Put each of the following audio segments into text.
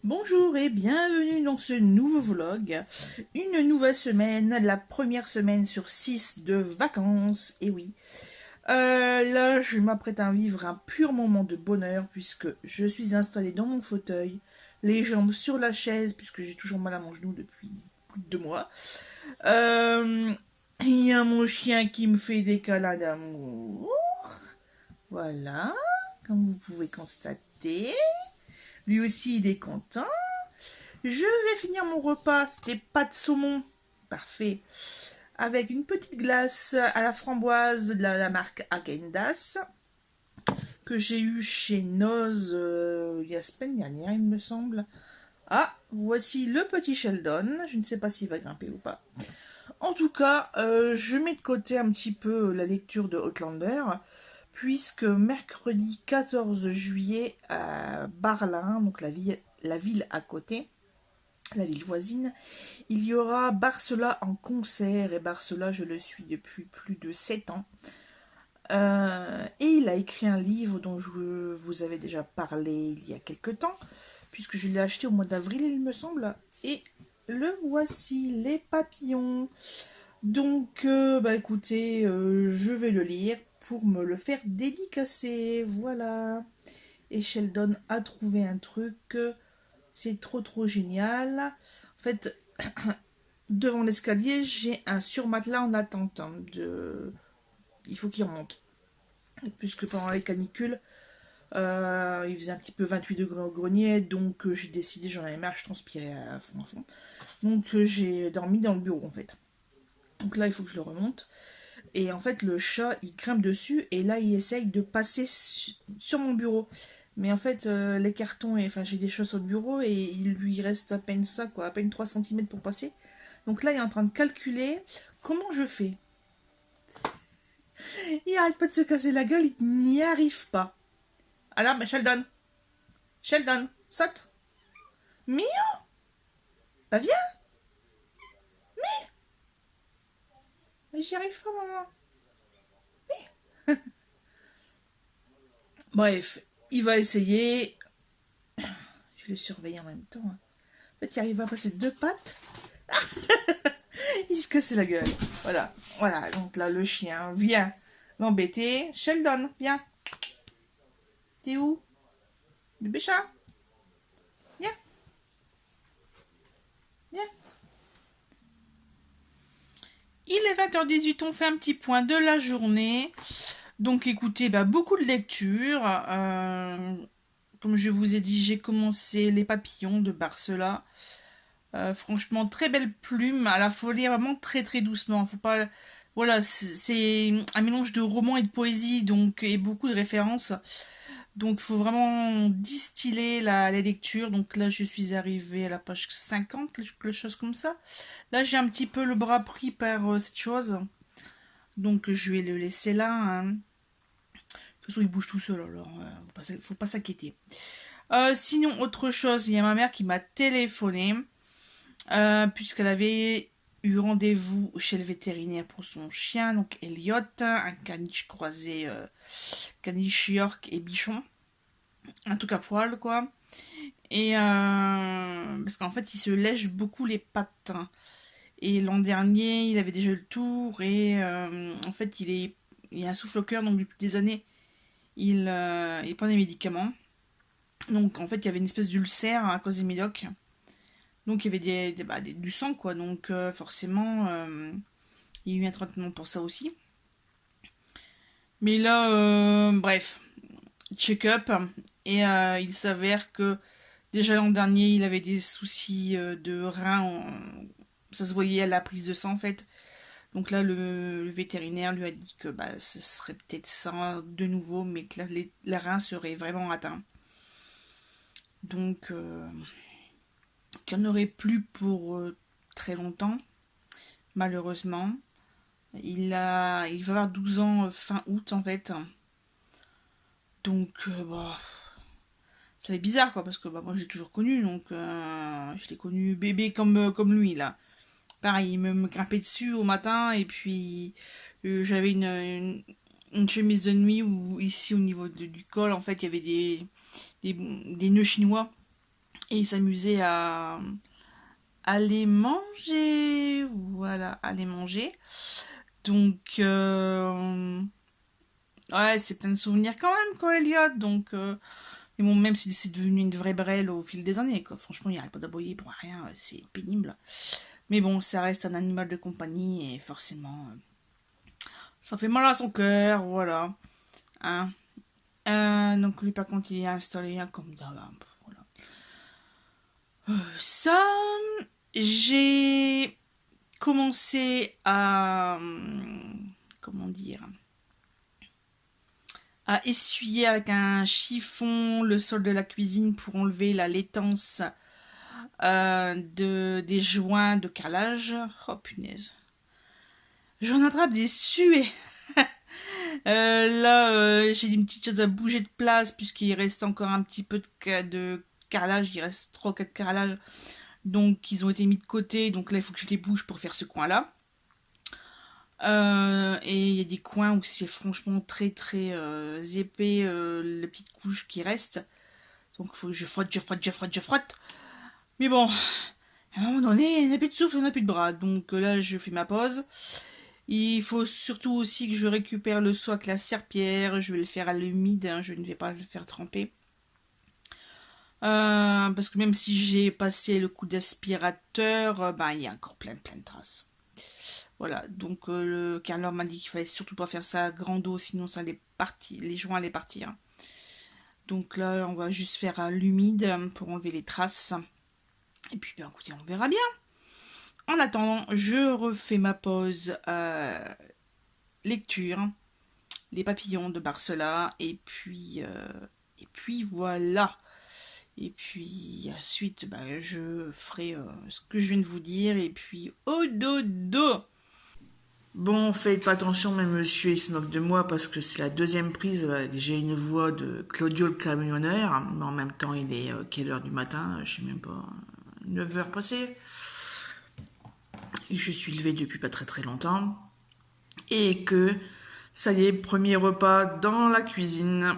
Bonjour et bienvenue dans ce nouveau vlog. Une nouvelle semaine, la première semaine sur 6 de vacances, et oui. Là, je m'apprête à vivre un pur moment de bonheur puisque je suis installée dans mon fauteuil, les jambes sur la chaise puisque j'ai toujours mal à mon genou depuis plus de 2 mois. Euh, Il y a mon chien qui me fait des câlins d'amour. Voilà, comme vous pouvez constater. Lui aussi, il est content. Je vais finir mon repas, c'était pâtes saumon, parfait, avec une petite glace à la framboise de la marque Agendas, que j'ai eu chez Noz il y a la semaine dernière, il me semble. Ah, voici le petit Sheldon, je ne sais pas s'il va grimper ou pas. En tout cas, je mets de côté un petit peu la lecture de Outlander, puisque mercredi 14 juillet à Barlin, donc la ville à côté, la ville voisine, il y aura Barcela en concert, et Barcela, je le suis depuis plus de 7 ans. Et il a écrit un livre dont je vous avais déjà parlé il y a quelques temps, puisque je l'ai acheté au mois d'avril, il me semble. Et le voici, Les Papillons. Donc, bah écoutez, je vais le lire pour me le faire dédicacer. Voilà. Et Sheldon a trouvé un truc, c'est trop génial. En fait, devant l'escalier, j'ai un surmatelas en attente, hein, il faut qu'il remonte. Puisque pendant les canicules, il faisait un petit peu 28 degrés au grenier, donc j'ai décidé, j'en avais marre, je transpirais à fond à fond. Donc j'ai dormi dans le bureau en fait. Donc là, il faut que je le remonte. Et en fait, le chat, il grimpe dessus, et là, il essaye de passer sur mon bureau. Mais en fait, les cartons, enfin, j'ai des choses sur le bureau, et il lui reste à peine ça, quoi, à peine 3 centimètres pour passer. Donc là, il est en train de calculer comment je fais. Il arrête pas de se casser la gueule, il n'y arrive pas. Alors, mais Sheldon, Sheldon, saute. Mio, bah viens. Mais j'y arrive pas, maman. Bref, il va essayer. Je le surveille en même temps, hein. En fait, il arrive à passer 2 pattes. Il se casse la gueule. Voilà, voilà. Donc là, le chien vient l'embêter. Sheldon, viens. T'es où? Bébé chat, viens, viens. Il est 20h18, on fait un petit point de la journée. Donc écoutez, bah, beaucoup de lectures. Comme je vous ai dit, j'ai commencé Les Papillons de Barcela. Franchement, très belle plume. À la folie, vraiment très doucement. Faut pas. Voilà, c'est un mélange de roman et de poésie, donc, et beaucoup de références. Donc, il faut vraiment distiller la lecture. Donc là, je suis arrivée à la page 50, quelque chose comme ça. Là, j'ai un petit peu le bras pris par cette chose. Donc, je vais le laisser là, hein. De toute façon, il bouge tout seul, alors faut pas s'inquiéter. Sinon, autre chose, il y a ma mère qui m'a téléphoné, puisqu'elle avait eu rendez-vous chez le vétérinaire pour son chien, donc Elliot, un caniche croisé, caniche York et bichon, un truc à poil quoi. Et parce qu'en fait, il se lèche beaucoup les pattes, hein. Et l'an dernier, il avait déjà eu le tour, et en fait, il a un souffle au cœur, donc depuis des années, il prend des médicaments. Donc en fait, il y avait une espèce d'ulcère à cause des médocs. Donc il y avait du sang, quoi. Donc forcément, il y a eu un traitement pour ça aussi. Mais là, bref, check-up. Et il s'avère que déjà l'an dernier, il avait des soucis de reins. Ça se voyait à la prise de sang, en fait. Donc là, le vétérinaire lui a dit que bah, ce serait peut-être ça de nouveau, mais que là, les reins seraient vraiment atteints. Donc, qu'il n'y en aurait plus pour très longtemps, malheureusement. Il va avoir 12 ans fin août, en fait. Donc, bah, ça fait bizarre, quoi, parce que bah, moi, je l'ai toujours connu, donc je l'ai connu bébé comme lui, là. Pareil, il me grimpait dessus au matin, et puis j'avais une chemise de nuit où, ici, au niveau du col, en fait, il y avait des nœuds chinois. et s'amuser à les manger. Voilà, à les manger. Donc, ouais, c'est plein de souvenirs quand même, quoi, Elliot. Donc, mais bon, même si c'est devenu une vraie brêle au fil des années, quoi. Franchement, il n'y arrête pas d'aboyer pour rien, c'est pénible. Mais bon, ça reste un animal de compagnie et forcément, ça fait mal à son cœur, voilà. Hein. Donc lui, par contre, il est installé hein, comme d'hab. Voilà. Ça, j'ai commencé à, comment dire, à essuyer avec un chiffon le sol de la cuisine pour enlever la laitance des joints de carrelage. Oh punaise. J'en attrape des suées. Là, j'ai des petites choses à bouger de place puisqu'il reste encore un petit peu de carrelage. Il reste 3 ou 4 carrelages. Donc, ils ont été mis de côté. Donc là, il faut que je les bouge pour faire ce coin-là. Et il y a des coins où c'est franchement très très épais, les petites couches qui restent. Donc il faut que je frotte, je frotte, je frotte, je frotte. Mais bon, à un moment donné, on n'a plus de souffle, on n'a plus de bras. Donc là, je fais ma pause. Il faut surtout aussi que je récupère le seau avec la serpillière. Je vais le faire à l'humide, hein, je ne vais pas le faire tremper. Parce que même si j'ai passé le coup d'aspirateur, il y a encore plein de traces. Voilà, donc le carreleur m'a dit qu'il fallait surtout pas faire ça à grande eau, sinon ça allait partir, les joints allaient partir. Donc là, on va juste faire à l'humide pour enlever les traces. Et puis, écoutez, on verra bien. En attendant, je refais ma pause lecture, les papillons de Barcela, et puis voilà. Et puis ensuite, je ferai ce que je viens de vous dire, et puis au dodo. Bon, faites pas attention, mais monsieur, il se moque de moi parce que c'est la deuxième prise. J'ai une voix de Claudio le camionneur, mais en même temps, il est quelle heure du matin? Je sais même pas. 9 heures passées. Et je suis levée depuis pas très très longtemps. Et que, ça y est, premier repas dans la cuisine.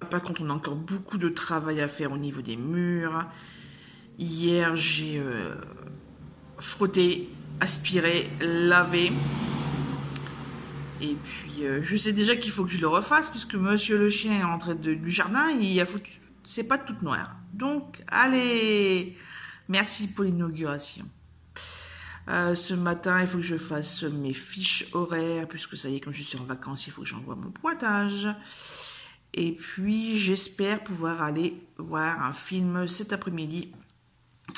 Par contre, on a encore beaucoup de travail à faire au niveau des murs. Hier, j'ai frotté, aspiré, lavé. Et puis, je sais déjà qu'il faut que je le refasse, puisque monsieur le chien est rentré du jardin, il a foutu... C'est pas toute noire. Donc, allez. Merci pour l'inauguration. Ce matin, il faut que je fasse mes fiches horaires, puisque ça y est, comme je suis en vacances, il faut que j'envoie mon pointage. Et puis, j'espère pouvoir aller voir un film cet après-midi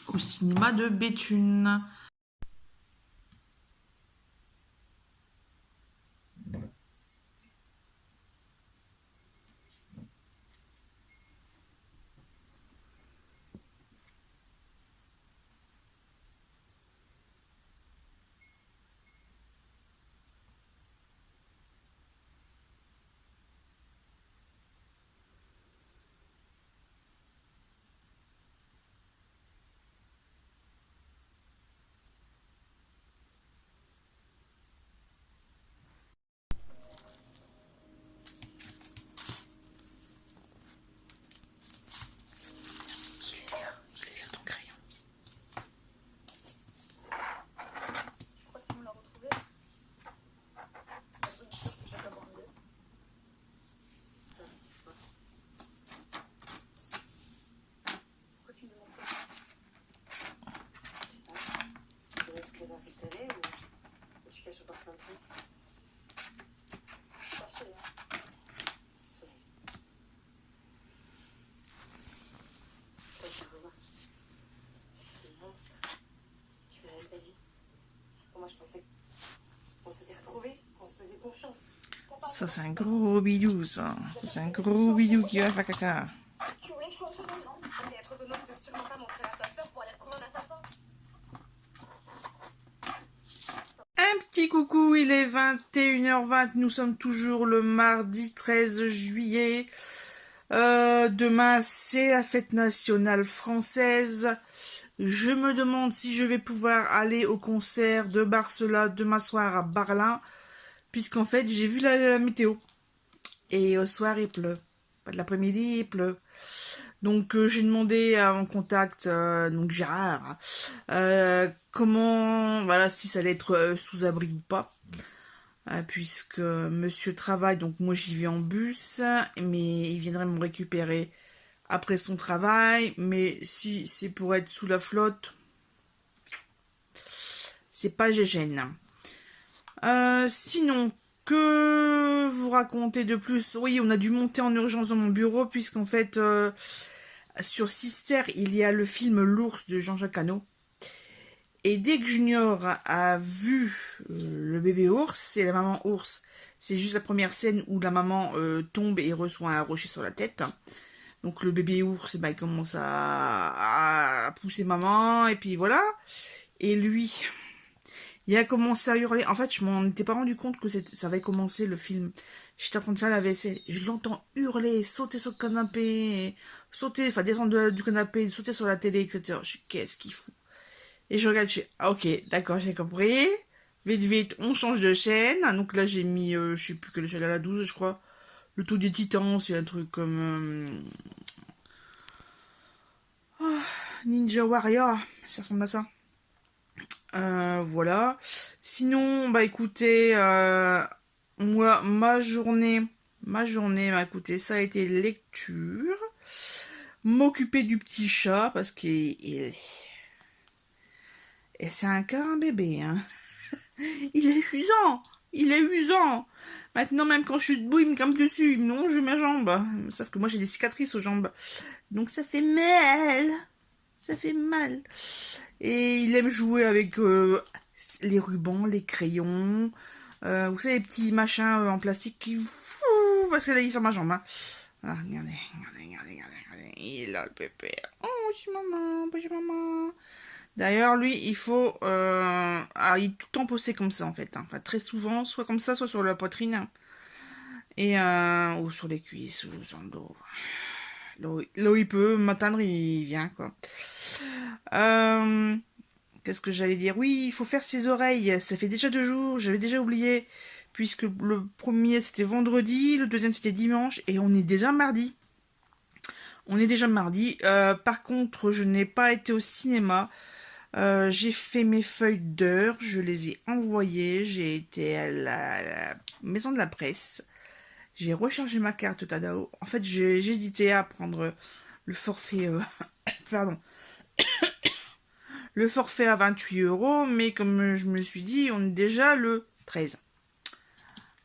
au cinéma de Béthune. Il est là ton crayon. Moi, je pensais qu'on s'était retrouvés, qu'on se faisait confiance. Ça, c'est un gros bidou, ça. C'est un gros bidou qui va faire caca. Tu voulais que je sois autonome, non? Mais être autonome, c'est sûrement pas montrer à ta soeur pour aller retrouver un assassin. Un petit coucou, il est 21h20, nous sommes toujours le mardi 13 juillet. Demain, c'est la fête nationale française. Je me demande si je vais pouvoir aller au concert de Barcela demain soir à Berlin, puisqu'en fait, j'ai vu la météo. Et au soir, il pleut. Pas de l'après-midi, il pleut. Donc j'ai demandé à mon contact, donc Gérard, comment, voilà, si ça allait être sous abri ou pas. Puisque monsieur travaille, donc moi j'y vais en bus, mais il viendrait me récupérer après son travail. Mais si c'est pour être sous la flotte, c'est pas gégène. Sinon, que vous raconter de plus? Oui, on a dû monter en urgence dans mon bureau, puisqu'en fait, sur Sister, il y a le film L'ours de Jean-Jacques Hano. Et dès que Junior a vu le bébé ours et la maman ours, c'est juste la première scène où la maman tombe et reçoit un rocher sur la tête. Donc le bébé ours, il commence à pousser maman, et puis voilà. Et lui, il a commencé à hurler. En fait, je m'en étais pas rendu compte que ça avait commencé le film. J'étais en train de faire la vaisselle. Je l'entends hurler, sauter sur le canapé, sauter, enfin descendre du canapé, sauter sur la télé, etc. Je suis, qu'est-ce qu'il fout? Et je regarde, je fais, ah, ok, d'accord, j'ai compris. Vite, vite, on change de chaîne. Donc là, j'ai mis, je sais plus quelle chaîne, à la 12, je crois. Le Tour des Titans, c'est un truc comme Ninja Warrior, ça ressemble à ça. Voilà. Sinon, bah écoutez, moi, ma journée, bah écoutez, ça a été lecture. M'occuper du petit chat, parce qu'il et c'est encore un bébé, hein. Il est usant. Il est usant. Maintenant, même quand je suis debout, il me grimpe dessus. Il me longe mes jambes. Sauf que moi, j'ai des cicatrices aux jambes. Donc, ça fait mal. Ça fait mal. Et il aime jouer avec les rubans, les crayons. Vous savez, les petits machins en plastique qui... Parce que là, il est sur ma jambe. Hein. Voilà, regardez. Il a le pépé. Oh, bonjour maman. D'ailleurs, lui, il faut... il est tout le temps posé comme ça, en fait. Hein. Enfin, très souvent, soit comme ça, soit sur la poitrine. Et, ou sur les cuisses, ou sur le dos. Là où il peut m'atteindre, il vient, quoi. Qu'est-ce que j'allais dire? Oui, il faut faire ses oreilles. Ça fait déjà 2 jours, j'avais déjà oublié. Puisque le premier, c'était vendredi, le deuxième, c'était dimanche, et on est déjà mardi. Par contre, je n'ai pas été au cinéma. J'ai fait mes feuilles d'heure, je les ai envoyées, j'ai été à la maison de la presse, j'ai rechargé ma carte Tadao. En fait, j'ai hésité à prendre le forfait, pardon, le forfait à 28 €, mais comme je me suis dit, on est déjà le 13.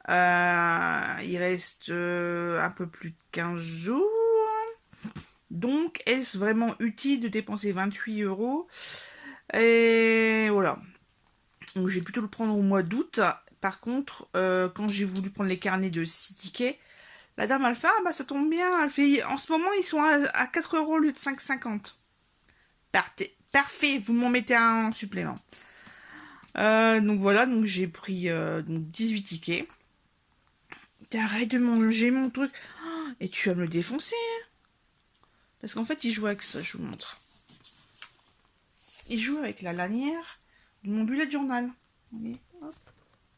Il reste un peu plus de 15 jours. Donc, est-ce vraiment utile de dépenser 28 €? Et voilà. Donc j'ai plutôt le prendre au mois d'août. Par contre, quand j'ai voulu prendre les carnets de 6 tickets, la dame elle fait, ah bah ça tombe bien, elle fait, en ce moment ils sont à 4 € au lieu de 5,50. Parfait, vous m'en mettez un en supplément. Donc voilà, donc j'ai pris donc 18 tickets. Arrête de manger mon truc. Oh, et tu vas me le défoncer. Hein. Parce qu'en fait, il joue avec ça, je vous montre. Il joue avec la lanière de mon bullet journal. Voyez, hop.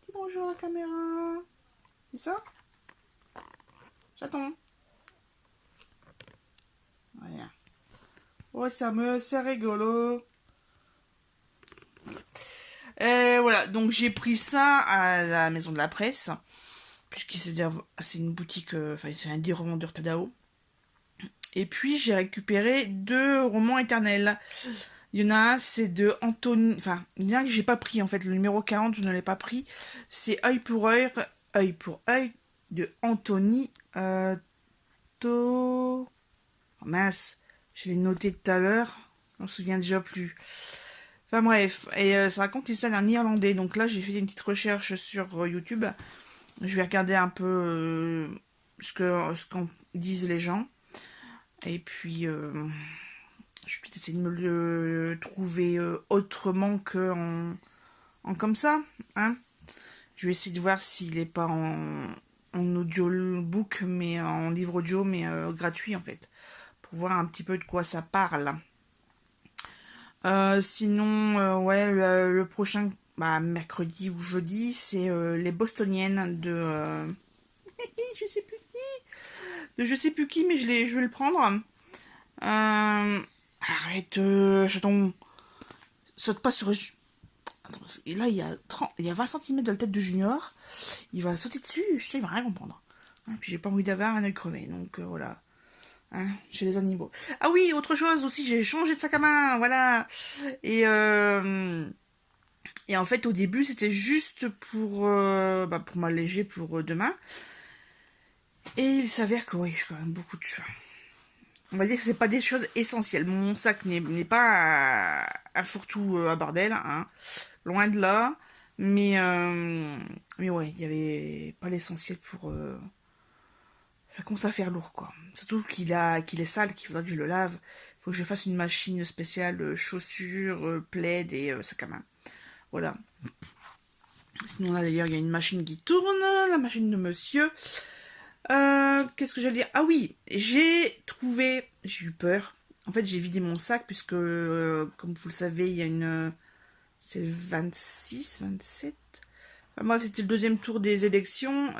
Dis bonjour à la caméra. C'est ça? Chaton. Voilà. Ouais, c'est rigolo. Voilà, donc j'ai pris ça à la maison de la presse. Puisque c'est une boutique, enfin c'est un des revendeurs Tadao. Et puis j'ai récupéré 2 romans éternels. Il y en a un, c'est de Anthony... Enfin, il y en a un que j'ai pas pris, en fait. Le numéro 40, je ne l'ai pas pris. C'est Œil pour œil de Anthony Oh, mince, je l'ai noté tout à l'heure. On se souvient déjà plus. Enfin bref, et ça raconte l'histoire d'un Irlandais. Donc là, j'ai fait une petite recherche sur YouTube. Je vais regarder un peu ce qu'en disent les gens. Et puis... je vais essayer de me le trouver autrement que en comme ça. Hein. Je vais essayer de voir s'il n'est pas en audiobook, mais en livre audio, mais gratuit en fait. Pour voir un petit peu de quoi ça parle. Sinon, ouais, le prochain, mercredi ou jeudi, c'est les Bostoniennes de... je sais plus qui. De je sais plus qui, mais je vais le prendre. Arrête, jeton. Saute pas sur... Attends, et là, il y a 20 cm de la tête de Junior. Il va sauter dessus, je sais, il va rien comprendre. Hein, puis j'ai pas envie d'avoir un œil crevé, donc voilà. Hein, chez les animaux. Ah oui, autre chose aussi, j'ai changé de sac à main, voilà. Et en fait, au début, c'était juste pour m'alléger pour demain. Et il s'avère que oui, j'ai quand même beaucoup de choix. On va dire que c'est pas des choses essentielles. Mon sac n'est pas un fourre-tout à bordel, hein. Loin de là. Mais ouais, il y avait pas l'essentiel pour... ça commence à faire lourd, quoi. Surtout qu'il est sale, qu'il faudra que je le lave. Il faut que je fasse une machine spéciale chaussures, plaid et sac à main. Voilà. Sinon, là, d'ailleurs, il y a une machine qui tourne, la machine de monsieur. Qu'est-ce que j'allais dire? Ah oui, j'ai eu peur. En fait, j'ai vidé mon sac, puisque, comme vous le savez, il y a c'est le 26, 27. Enfin, bref, c'était le deuxième tour des élections.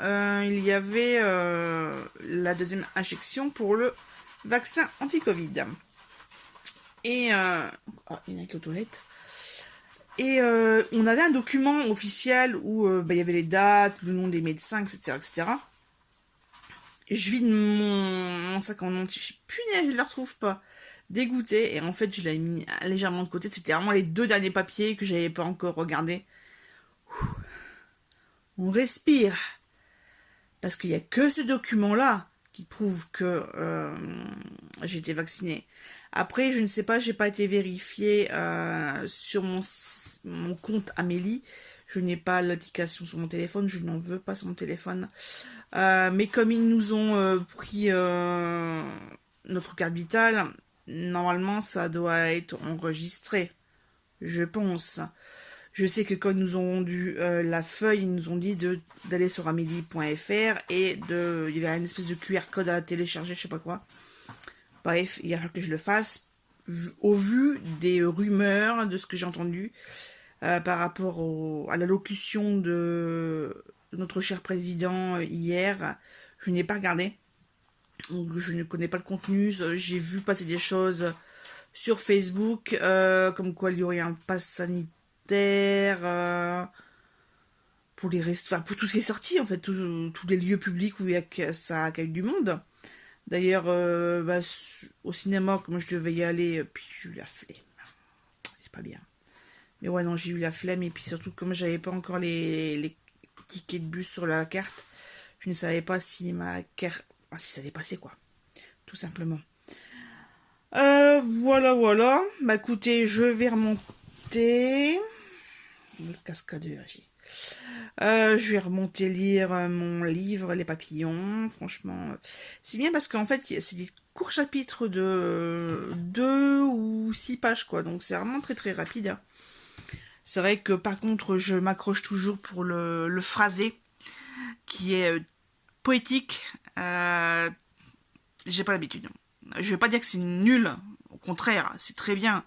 Il y avait la deuxième injection pour le vaccin anti-Covid. Et, oh, il y en a qui aux toilettes. Et on avait un document officiel où il y avait les dates, le nom des médecins, etc., etc. Et je vide mon sac en entier. Punaise, je ne le retrouve pas. Dégoûtée. Et en fait, je l'avais mis légèrement de côté. C'était vraiment les 2 derniers papiers que j'avais pas encore regardés. On respire. Parce qu'il n'y a que ce document-là qui prouve que j'ai été vaccinée. Après, je ne sais pas, j'ai pas été vérifiée sur mon compte Amélie. Je n'ai pas l'application sur mon téléphone, je n'en veux pas sur mon téléphone. Mais comme ils nous ont pris notre carte vitale, normalement ça doit être enregistré, je pense. Je sais que quand ils nous ont rendu la feuille, ils nous ont dit d'aller sur amélie.fr et il y avait une espèce de QR code à télécharger, je sais pas quoi. Bref, il y a que je le fasse au vu des rumeurs, de ce que j'ai entendu par rapport à l'allocution de notre cher président hier. Je n'ai pas regardé, donc je ne connais pas le contenu. J'ai vu passer des choses sur Facebook, comme quoi il y aurait un pass sanitaire pour les restaurants, pour tout ce qui est sorti, en fait, tous les lieux publics où ça accueille du monde. D'ailleurs, au cinéma, comme je devais y aller, puis j'ai eu la flemme. C'est pas bien. Mais ouais, non, j'ai eu la flemme. Et puis surtout, comme j'avais pas encore les tickets de bus sur la carte, je ne savais pas si ma carte... si ça dépassait, quoi. Tout simplement. Voilà. Bah écoutez, je vais remonter. Le cascadeur, je vais remonter lire mon livre Les Papillons. Franchement, c'est bien parce qu'en fait c'est des courts chapitres de 2 ou 6 pages, quoi, donc c'est vraiment très très rapide. C'est vrai que par contre je m'accroche toujours pour le phrasé qui est poétique. J'ai pas l'habitude. Je vais pas dire que c'est nul, au contraire, c'est très bien.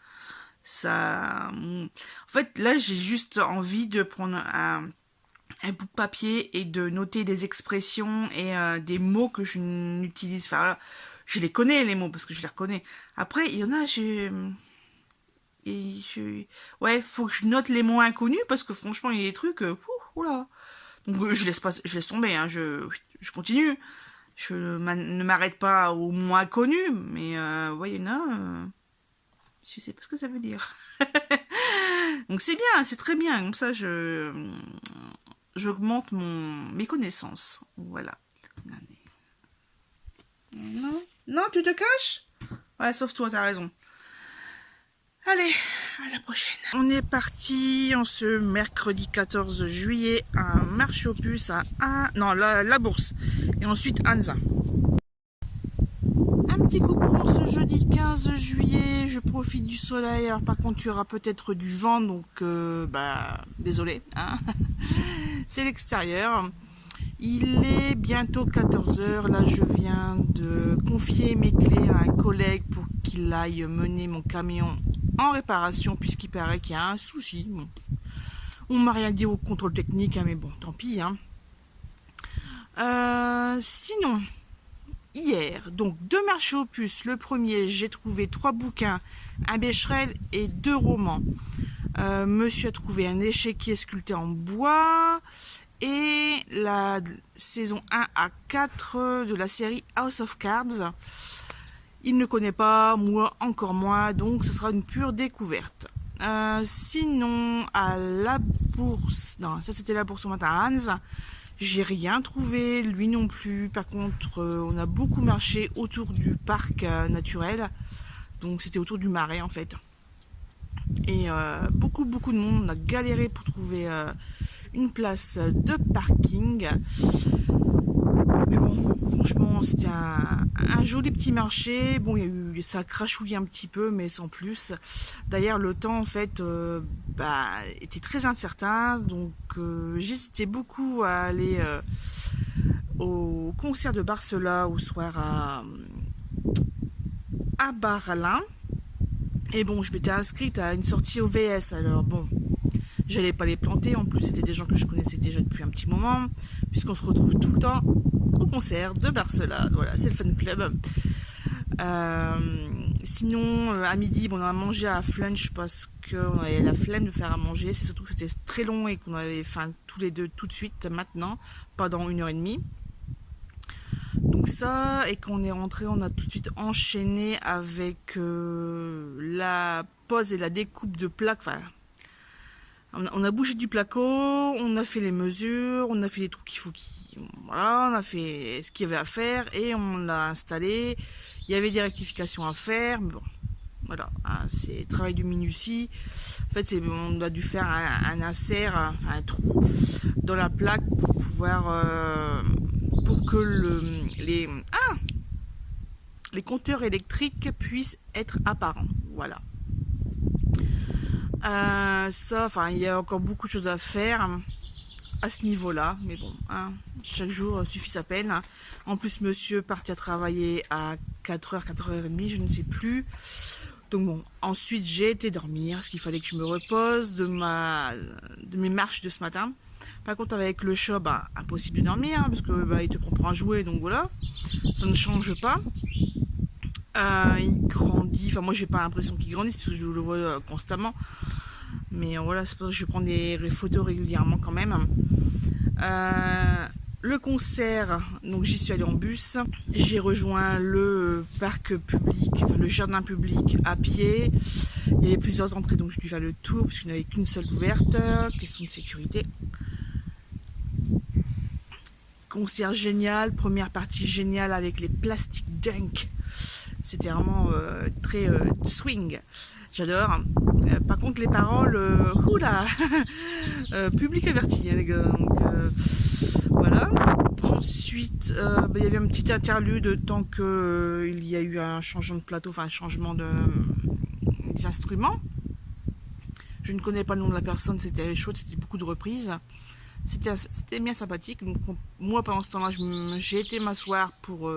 Ça, en fait, là, j'ai juste envie de prendre un bout de papier et de noter des expressions et des mots que je n'utilise. Enfin, là, je les connais, les mots, parce que je les reconnais. Après, il y en a, ouais, faut que je note les mots inconnus, parce que franchement, il y a des trucs... oula. Donc, je laisse tomber, hein, je continue. Je ne m'arrête pas aux mots inconnus, mais, ouais, il y en a... je sais pas ce que ça veut dire. Donc c'est bien, c'est très bien. Comme ça, j'augmente mes connaissances. Voilà. Non, tu te caches? Ouais, sauf toi, t'as raison. Allez, à la prochaine. On est parti en ce mercredi 14 juillet à marché aux puces la bourse. Et ensuite Anza. Un petit coucou en ce jeudi 15 juillet, je profite du soleil, alors par contre il y aura peut-être du vent, donc désolé, hein. C'est l'extérieur. Il est bientôt 14h, là je viens de confier mes clés à un collègue pour qu'il aille mener mon camion en réparation, puisqu'il paraît qu'il y a un souci. Bon. On m'a rien dit au contrôle technique, hein, mais bon, tant pis. Hein. Sinon... hier. Donc 2 marchés aux puces. Le premier, j'ai trouvé 3 bouquins, un Becherel et 2 romans. Monsieur a trouvé un échiquier sculpté en bois et la saison 1 à 4 de la série House of Cards. Il ne connaît pas, moi encore moins, donc ce sera une pure découverte. Sinon, à la bourse, non, ça c'était la bourse au matin à Hans, j'ai rien trouvé, lui non plus. Par contre, on a beaucoup marché autour du parc naturel, donc c'était autour du marais en fait. Et beaucoup de monde, on a galéré pour trouver une place de parking. Mais bon, franchement, c'était un joli petit marché. Bon, ça a crachouillé un petit peu, mais sans plus. D'ailleurs, le temps, en fait, était très incertain. Donc, j'hésitais beaucoup à aller au concert de Barcelone au soir à Berlin. Et bon, je m'étais inscrite à une sortie au VS. Alors, bon, j'allais pas les planter. En plus, c'était des gens que je connaissais déjà depuis un petit moment, puisqu'on se retrouve tout le temps au concert de Barcelone. Voilà, c'est le fan club. Sinon, à midi, bon, on a mangé à Flunch parce qu'on avait la flemme de faire à manger. C'est surtout que c'était très long et qu'on avait faim tous les deux tout de suite, maintenant, pas dans 1h30. Donc ça, et quand on est rentré, on a tout de suite enchaîné avec la pose et la découpe de plaques. Enfin, on a bougé du placo, on a fait les mesures, on a fait les trucs voilà, on a fait ce qu'il y avait à faire et on l'a installé. Il y avait des rectifications à faire, mais bon, voilà, hein, c'est travail de minutie. En fait, on a dû faire un insert, un trou dans la plaque pour pouvoir, pour que les compteurs électriques puissent être apparents. Voilà. Il y a encore beaucoup de choses à faire à ce niveau-là, mais bon, hein, chaque jour suffit sa peine. Hein. En plus, monsieur partit à travailler à 4h, 4h30, je ne sais plus. Donc bon, ensuite j'ai été dormir, parce qu'il fallait que je me repose de mes marches de ce matin. Par contre, avec le chat, impossible de dormir, hein, parce que il te prend pour un jouet, donc voilà, ça ne change pas. Il grandit, enfin moi j'ai pas l'impression qu'il grandisse, parce que je le vois constamment. Mais voilà, c'est pour ça que je prends des photos régulièrement quand même. Le concert, donc j'y suis allée en bus. J'ai rejoint le parc public, enfin le jardin public à pied. Il y avait plusieurs entrées, donc je dû faire le tour parce qu'il n'y avait qu'une seule ouverte. Question de sécurité. Concert génial, première partie géniale avec les Plastic Dunk. C'était vraiment très swing. J'adore. Par contre, les paroles, oula, public averti, hein, les gars. Donc, voilà. Ensuite, il y avait un petit interlude tant que il y a eu un changement de plateau, enfin un changement des instruments. Je ne connais pas le nom de la personne, c'était chouette, c'était beaucoup de reprises. C'était bien sympathique. Donc, moi, pendant ce temps-là, j'ai été m'asseoir pour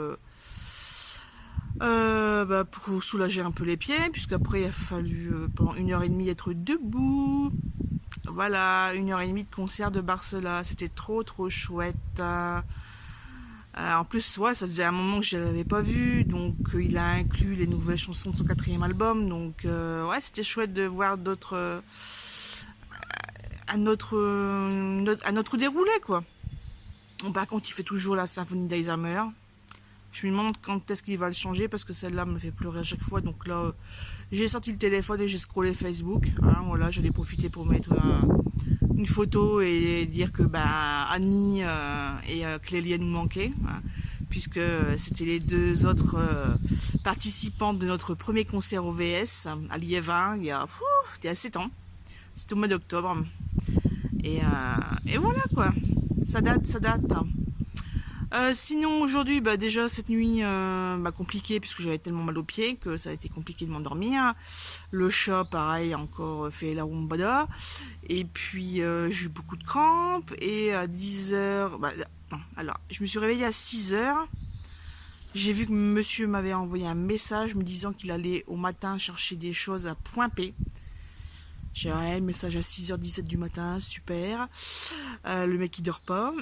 soulager un peu les pieds, puisqu'après il a fallu pendant 1h30 être debout. Voilà, 1h30 de concert de Barcelone, c'était trop chouette. En plus, ouais, ça faisait un moment que je ne l'avais pas vu, donc il a inclus les nouvelles chansons de son 4e album, donc ouais, c'était chouette de voir d'autres un autre déroulé, quoi. Bon, par contre, il fait toujours la symphonie d'Alzheimer. Je me demande quand est-ce qu'il va le changer, parce que celle-là me fait pleurer à chaque fois. Donc là, j'ai sorti le téléphone et j'ai scrollé Facebook. Hein, voilà, j'allais profiter pour mettre une photo et dire que Annie et Clélia nous manquaient. Hein, puisque c'était les deux autres participants de notre premier concert au VS à Liévin il y a 7 ans. C'était au mois d'octobre. Et voilà quoi, ça date. Sinon aujourd'hui, déjà cette nuit compliqué puisque j'avais tellement mal aux pieds que ça a été compliqué de m'endormir. Le chat pareil encore fait la rumbada. Et puis j'ai eu beaucoup de crampes et à 10h, alors je me suis réveillée à 6h. J'ai vu que monsieur m'avait envoyé un message me disant qu'il allait au matin chercher des choses à Point P. J'ai un message à 6h17 du matin, super. Le mec il dort pas.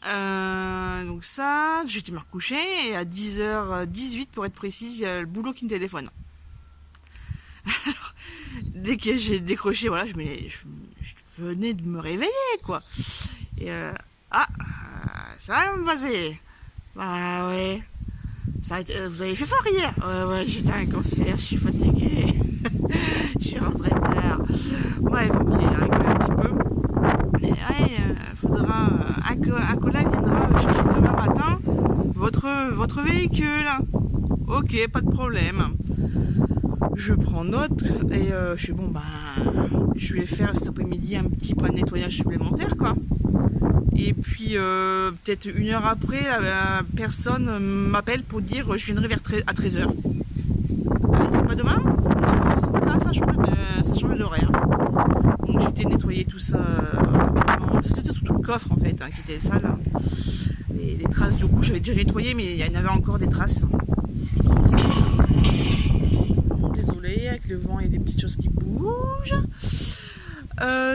Donc ça, j'étais me recoucher et à 10h18 pour être précise, il y a le boulot qui me téléphone. Dès que j'ai décroché, voilà, je venais de me réveiller, quoi. Et ça va me passer. Bah ouais. Vous avez fait fort hier. Ouais, j'étais un cancer, je suis fatiguée. Je suis rentrée tard. Ouais, faut qu'il rigole un petit peu. Et ouais, faudra. Un collègue viendra chercher demain matin votre véhicule. Ok, pas de problème. Je prends note et je suis bon, je vais faire cet après-midi un petit pas de nettoyage supplémentaire, quoi. Et puis peut-être une heure après, la personne m'appelle pour dire je viendrai à 13h. C'est pas demain? Non, c'est ce matin, ça change d'horaire. Donc j'ai été nettoyer tout ça rapidement. C'était tout le coffre en fait qui était sale. Les traces de rouge, j'avais déjà nettoyé, mais il y en avait encore des traces. Désolée, avec le vent, il y a des petites choses qui bougent.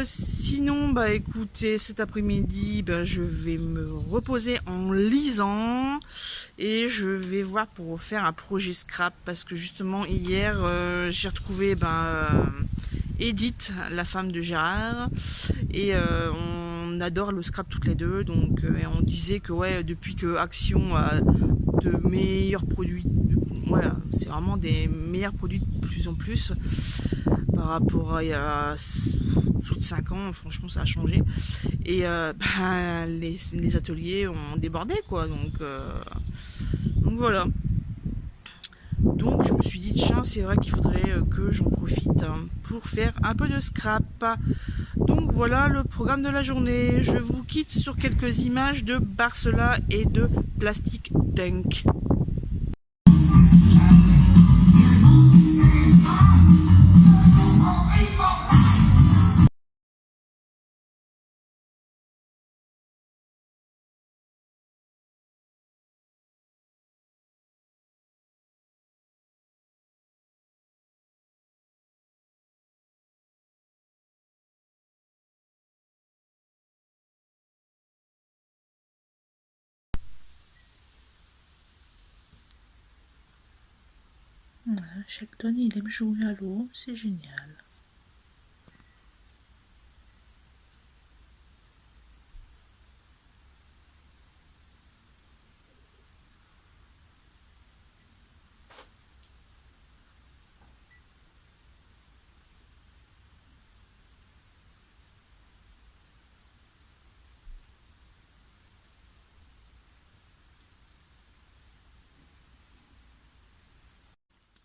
Sinon, écoutez, cet après-midi, je vais me reposer en lisant et je vais voir pour faire un projet scrap parce que justement hier j'ai retrouvé Edith, la femme de Gérard, et on adore le scrap toutes les deux, donc et on disait que ouais, depuis que Action a de meilleurs produits, voilà, c'est vraiment des meilleurs produits de plus en plus par rapport à il y a plus de 5 ans, franchement ça a changé. Et les ateliers ont débordé, quoi, donc voilà. Donc je me suis dit tiens, c'est vrai qu'il faudrait que j'en profite pour faire un peu de scrap. Donc voilà le programme de la journée. Je vous quitte sur quelques images de Barcela et de Plastic Dunk. Sheldon, il aime jouer à l'eau, c'est génial.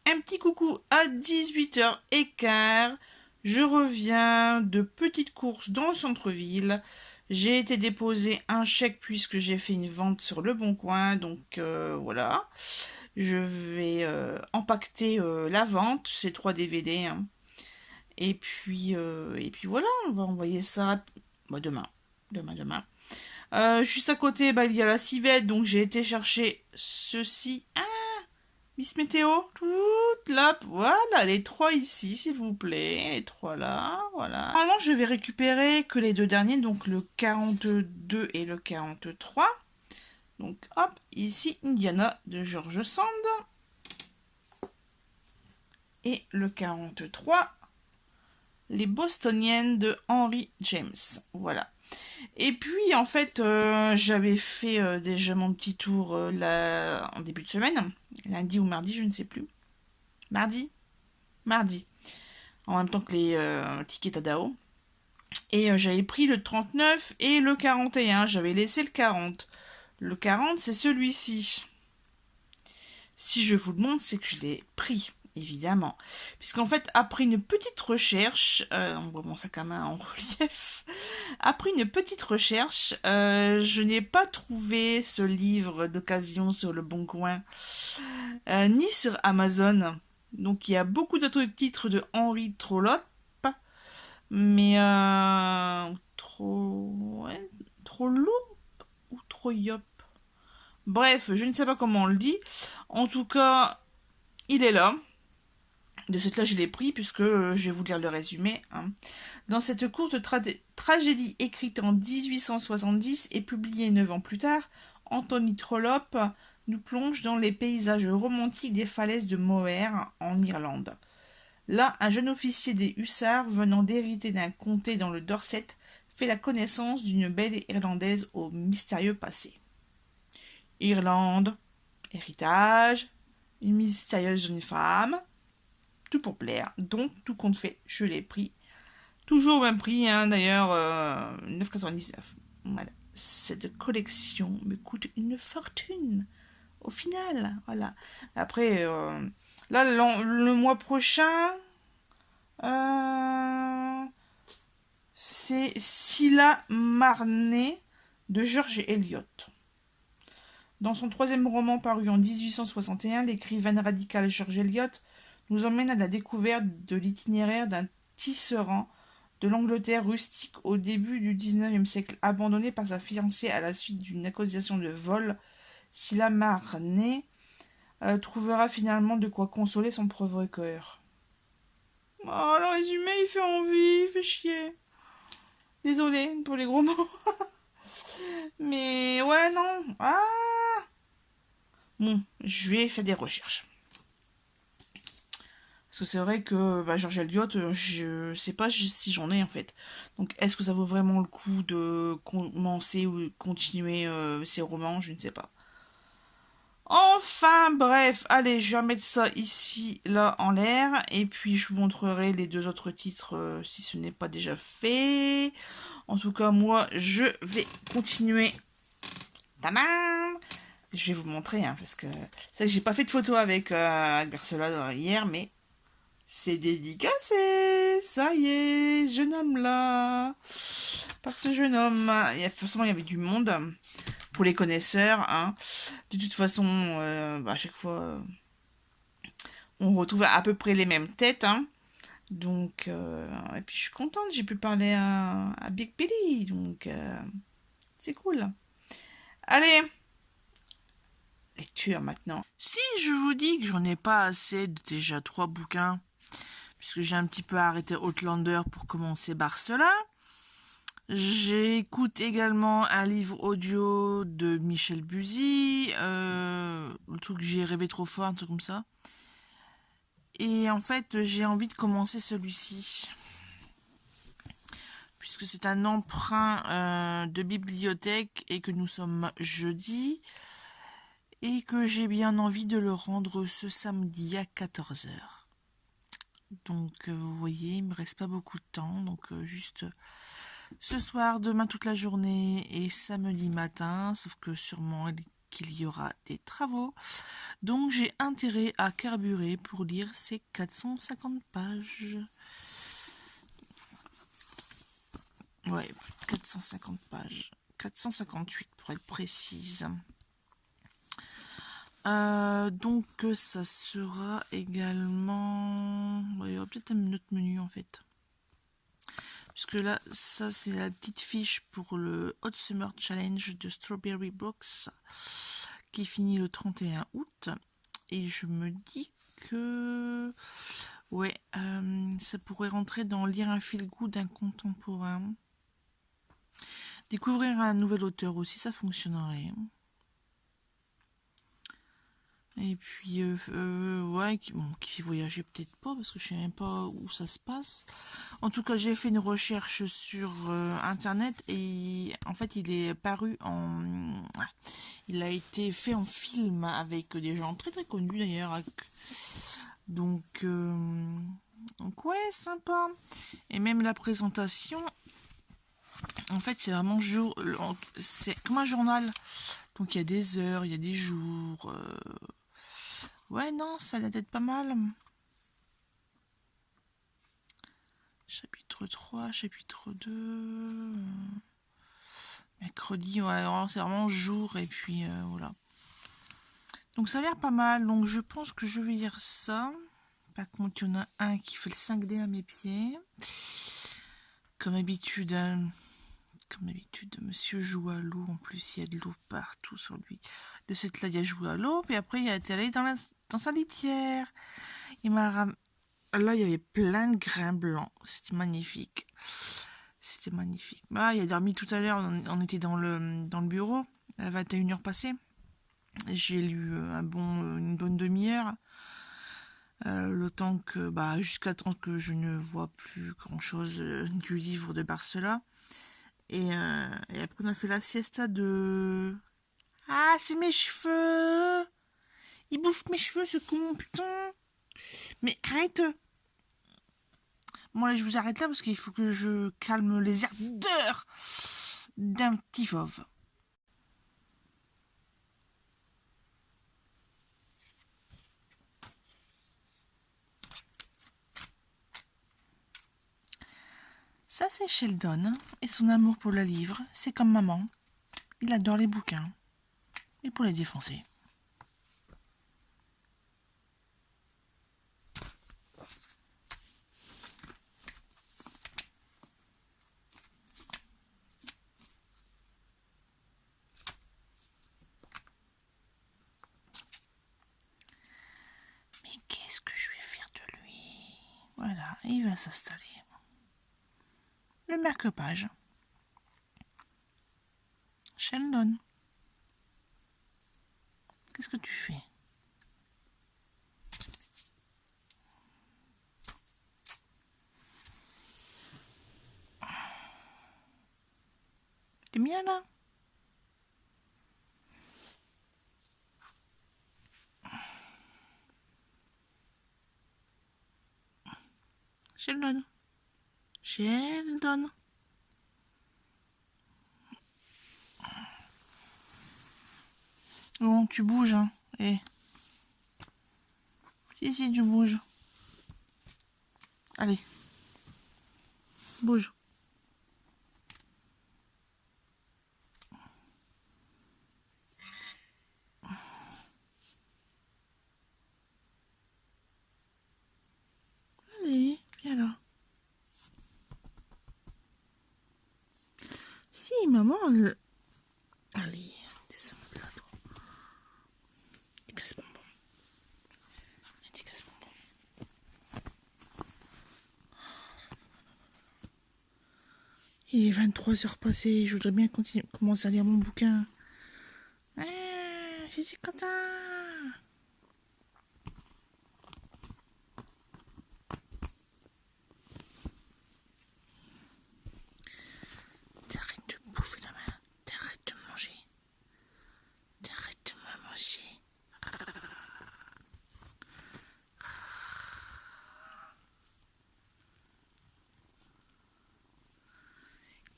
Un petit coucou à 18h15. Je reviens de petites courses dans le centre-ville. J'ai été déposer un chèque puisque j'ai fait une vente sur Le Bon Coin. Donc voilà. Je vais empaqueter la vente, ces 3 DVD. Hein. Et puis voilà, on va envoyer ça demain. Demain. Juste à côté, il y a la civette. Donc j'ai été chercher ceci. Miss Météo, toute là, voilà, les 3 ici, s'il vous plaît, les 3 là, voilà. Normalement, je vais récupérer que les 2 derniers, donc le 42 et le 43. Donc, hop, ici, Indiana de George Sand. Et le 43, les Bostoniennes de Henry James, voilà. Et puis, en fait, j'avais fait déjà mon petit tour en début de semaine, lundi ou mardi, je ne sais plus. Mardi, en même temps que les tickets Tadao. Et j'avais pris le 39 et le 41, j'avais laissé le 40. Le 40, c'est celui-ci. Si je vous le montre, c'est que je l'ai pris, évidemment. Puisqu'en fait, après une petite recherche, on voit mon sac à main en relief. Après une petite recherche, je n'ai pas trouvé ce livre d'occasion sur Le Bon Coin, ni sur Amazon. Donc il y a beaucoup d'autres titres de Henri Trollope, mais Trollope ou Troyop. Bref, je ne sais pas comment on le dit. En tout cas, il est là. De cette là, je l'ai pris puisque je vais vous lire le résumé. Hein. Dans cette courte tragédie écrite en 1870 et publiée 9 ans plus tard, Anthony Trollope nous plonge dans les paysages romantiques des falaises de Moher en Irlande. Là, un jeune officier des hussards venant d'hériter d'un comté dans le Dorset fait la connaissance d'une belle Irlandaise au mystérieux passé. Irlande, héritage, une mystérieuse jeune femme, tout pour plaire, donc tout compte fait, je l'ai pris. Toujours au même prix, hein, d'ailleurs, 9,99. Voilà. Cette collection me coûte une fortune, au final, voilà. Après, là, le mois prochain, c'est Scylla Marnay de George Eliot. Dans son troisième roman paru en 1861, l'écrivain radical George Eliot nous emmène à la découverte de l'itinéraire d'un tisserand de l'Angleterre rustique au début du XIXe siècle, abandonné par sa fiancée à la suite d'une accusation de vol. Scylla Marnay trouvera finalement de quoi consoler son pauvre cœur. Oh, le résumé, il fait envie, il fait chier. Désolée pour les gros mots. Mais ouais, non. Ah. Bon, je vais faire des recherches. Parce que c'est vrai que George Eliot, je sais pas si j'en ai en fait. Donc est-ce que ça vaut vraiment le coup de commencer ou continuer ces romans? Je ne sais pas. Enfin bref, allez, je vais mettre ça ici, là, en l'air. Et puis je vous montrerai les deux autres titres si ce n'est pas déjà fait. En tout cas, moi, je vais continuer. Tadam! Je vais vous montrer, hein, parce que c'est vrai que j'ai pas fait de photo avec Garcella hier, mais c'est dédicacé. Ça y est, jeune homme là. Par ce jeune homme. Forcément, il y avait du monde pour les connaisseurs. Hein. De toute façon, à chaque fois, on retrouve à peu près les mêmes têtes. Hein. Donc, et puis je suis contente, j'ai pu parler à Big Billy. Donc, c'est cool. Allez, lecture maintenant. Si je vous dis que j'en ai pas assez de déjà 3 bouquins, puisque j'ai un petit peu arrêté Outlander pour commencer Barcela, j'écoute également un livre audio de Michel Buzy, le truc J'ai rêvé trop fort, un truc comme ça. Et en fait, j'ai envie de commencer celui-ci. Puisque c'est un emprunt de bibliothèque et que nous sommes jeudi. Et que j'ai bien envie de le rendre ce samedi à 14h. Donc, vous voyez, il me reste pas beaucoup de temps. Donc, juste ce soir, demain toute la journée et samedi matin. Sauf que sûrement qu'il y aura des travaux. Donc, j'ai intérêt à carburer pour lire ces 450 pages. Ouais, 450 pages. 458 pour être précise. Donc ça sera également... Il y aura peut-être un autre menu en fait. Puisque là, ça c'est la petite fiche pour le Hot Summer Challenge de Strawberry Books qui finit le 31 août. Et je me dis que... Ouais, ça pourrait rentrer dans lire un feel-good d'un contemporain. Découvrir un nouvel auteur aussi, ça fonctionnerait. Et puis, ouais, qui voyageait peut-être pas, parce que je sais même pas où ça se passe. En tout cas, j'ai fait une recherche sur Internet, et en fait, il est paru en... Il a été fait en film, avec des gens très très connus d'ailleurs. Donc ouais, sympa. Et même la présentation, en fait, c'est vraiment c'est comme un journal. Donc il y a des heures, il y a des jours... Ouais, non, ça doit être pas mal. Chapitre 3, chapitre 2. Mercredi, ouais, c'est vraiment jour, et puis voilà. Donc ça a l'air pas mal, donc je pense que je vais lire ça. Par contre, il y en a un qui fait le 5D à mes pieds. Comme d'habitude, monsieur joue à l'eau. En plus, il y a de l'eau partout sur lui. De cette là, il a joué à l'eau, puis après, il a été allé dans sa litière. Il m'a Là, il y avait plein de grains blancs. C'était magnifique. C'était magnifique. Ah, il a dormi tout à l'heure. On était dans le bureau à 21h passée. J'ai lu une bonne demi-heure. Le temps que, jusqu'à temps que je ne vois plus grand chose du livre de Barcela. Et après, on a fait la siesta de. Ah, c'est mes cheveux! Il bouffe mes cheveux, ce con, putain! Mais arrête! Bon, allez, je vous arrête là parce qu'il faut que je calme les ardeurs d'un petit fauve. Ça, c'est Sheldon et son amour pour le livre. C'est comme maman. Il adore les bouquins. Et pour les défoncer. Mais qu'est-ce que je vais faire de lui? Voilà, il va s'installer. Le marque-page. Sheldon. Qu'est-ce que tu fais? T'es bien là? Sheldon. Sheldon. Bon, tu bouges, hein. Eh. Si, tu bouges. Allez. Bouge. Allez, viens là. Si, maman, allez, descends là, toi. Décasse bonbon. Décasse bonbon. Il est 23h passées, je voudrais bien commencer à lire mon bouquin. Ah, je suis content. T'arrêtes de bouffer la main. T'arrêtes de manger. T'arrêtes de me manger.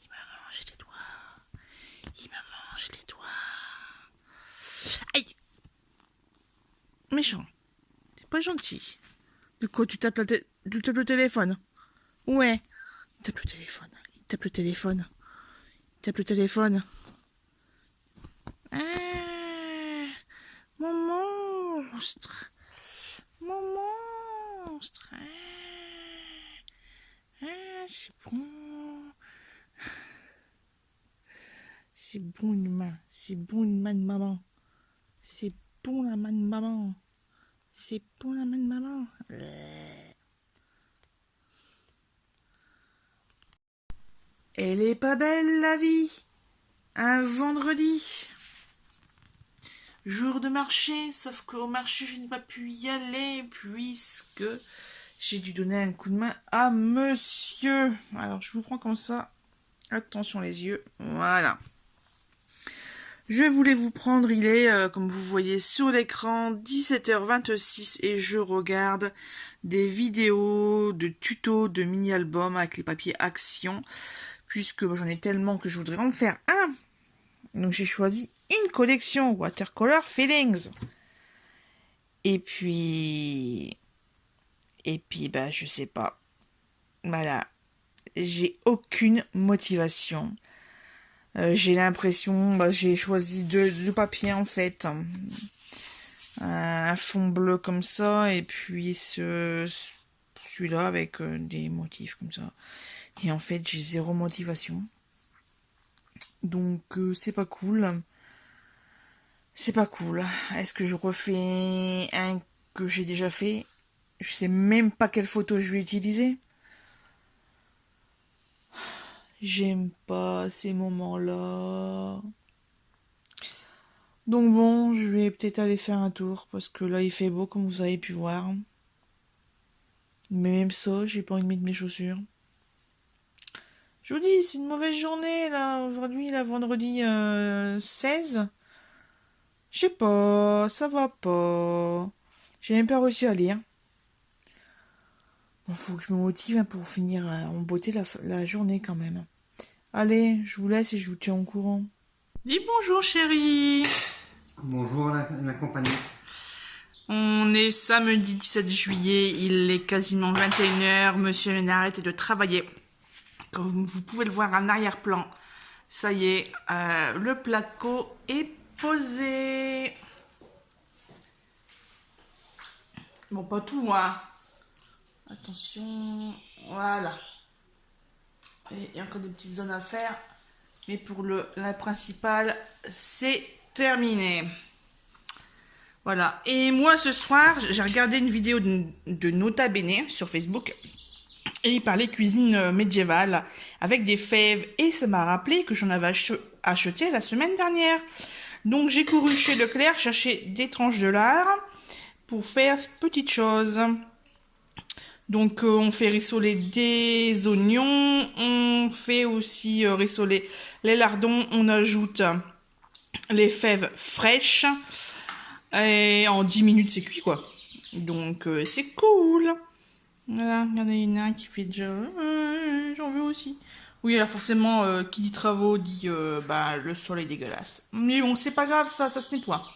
Il m'a mangé les doigts. Il m'a mangé les doigts. Aïe! Méchant. C'est pas gentil. De quoi tu tapes le téléphone? Ouais. Il tape le téléphone. Il tape le téléphone. Il tape le téléphone. Ah, mon monstre. Mon monstre. C'est bon. C'est bon une main. C'est bon une main de maman. C'est bon la main de maman. C'est bon la main de maman. Elle est pas belle la vie. Un vendredi. Jour de marché, sauf qu'au marché je n'ai pas pu y aller puisque j'ai dû donner un coup de main à monsieur. Alors je vous prends comme ça. Attention les yeux. Voilà. Je voulais vous prendre, il est, comme vous voyez sur l'écran, 17h26 et je regarde des vidéos de tutos de mini-albums avec les papiers Action, puisque j'en ai tellement que je voudrais en faire un. Donc j'ai choisi une collection Watercolor Feelings. Et puis, je sais pas. Voilà. J'ai aucune motivation. J'ai l'impression, j'ai choisi deux papiers en fait. Un fond bleu comme ça et puis celui-là avec des motifs comme ça. Et en fait, j'ai zéro motivation. Donc c'est pas cool. C'est pas cool. Est-ce que je refais un que j'ai déjà fait? Je sais même pas quelle photo je vais utiliser. J'aime pas ces moments-là. Donc bon, je vais peut-être aller faire un tour parce que là il fait beau comme vous avez pu voir. Mais même ça, j'ai pas envie de mettre mes chaussures. Je vous dis, c'est une mauvaise journée là. Aujourd'hui, là, vendredi 16. Je sais pas, ça va pas. J'ai même pas réussi à lire. Il faut que je me motive hein, pour finir en beauté la journée quand même. Allez, je vous laisse et je vous tiens au courant. Dis bonjour chérie. Bonjour la compagnie. On est samedi 17 juillet, il est quasiment 21h. Monsieur n'a arrêté de travailler. Comme vous pouvez le voir en arrière-plan, ça y est, le placo est posé. Bon, pas tout, hein. Attention, voilà. Et il y a encore des petites zones à faire. Mais pour la principale, c'est terminé. Voilà. Et moi, ce soir, j'ai regardé une vidéo de Nota Bene sur Facebook. Et il parlait cuisine médiévale avec des fèves. Et ça m'a rappelé que j'en avais acheté la semaine dernière. Donc j'ai couru chez Leclerc chercher des tranches de lard pour faire cette petite chose. Donc on fait rissoler des oignons, on fait aussi rissoler les lardons, on ajoute les fèves fraîches et en 10 minutes c'est cuit quoi. Donc c'est cool. Voilà, regardez, il y en a un qui fait déjà j'en veux aussi. Oui, alors forcément qui dit travaux dit bah, le sol est dégueulasse. Mais bon, c'est pas grave, ça se nettoie.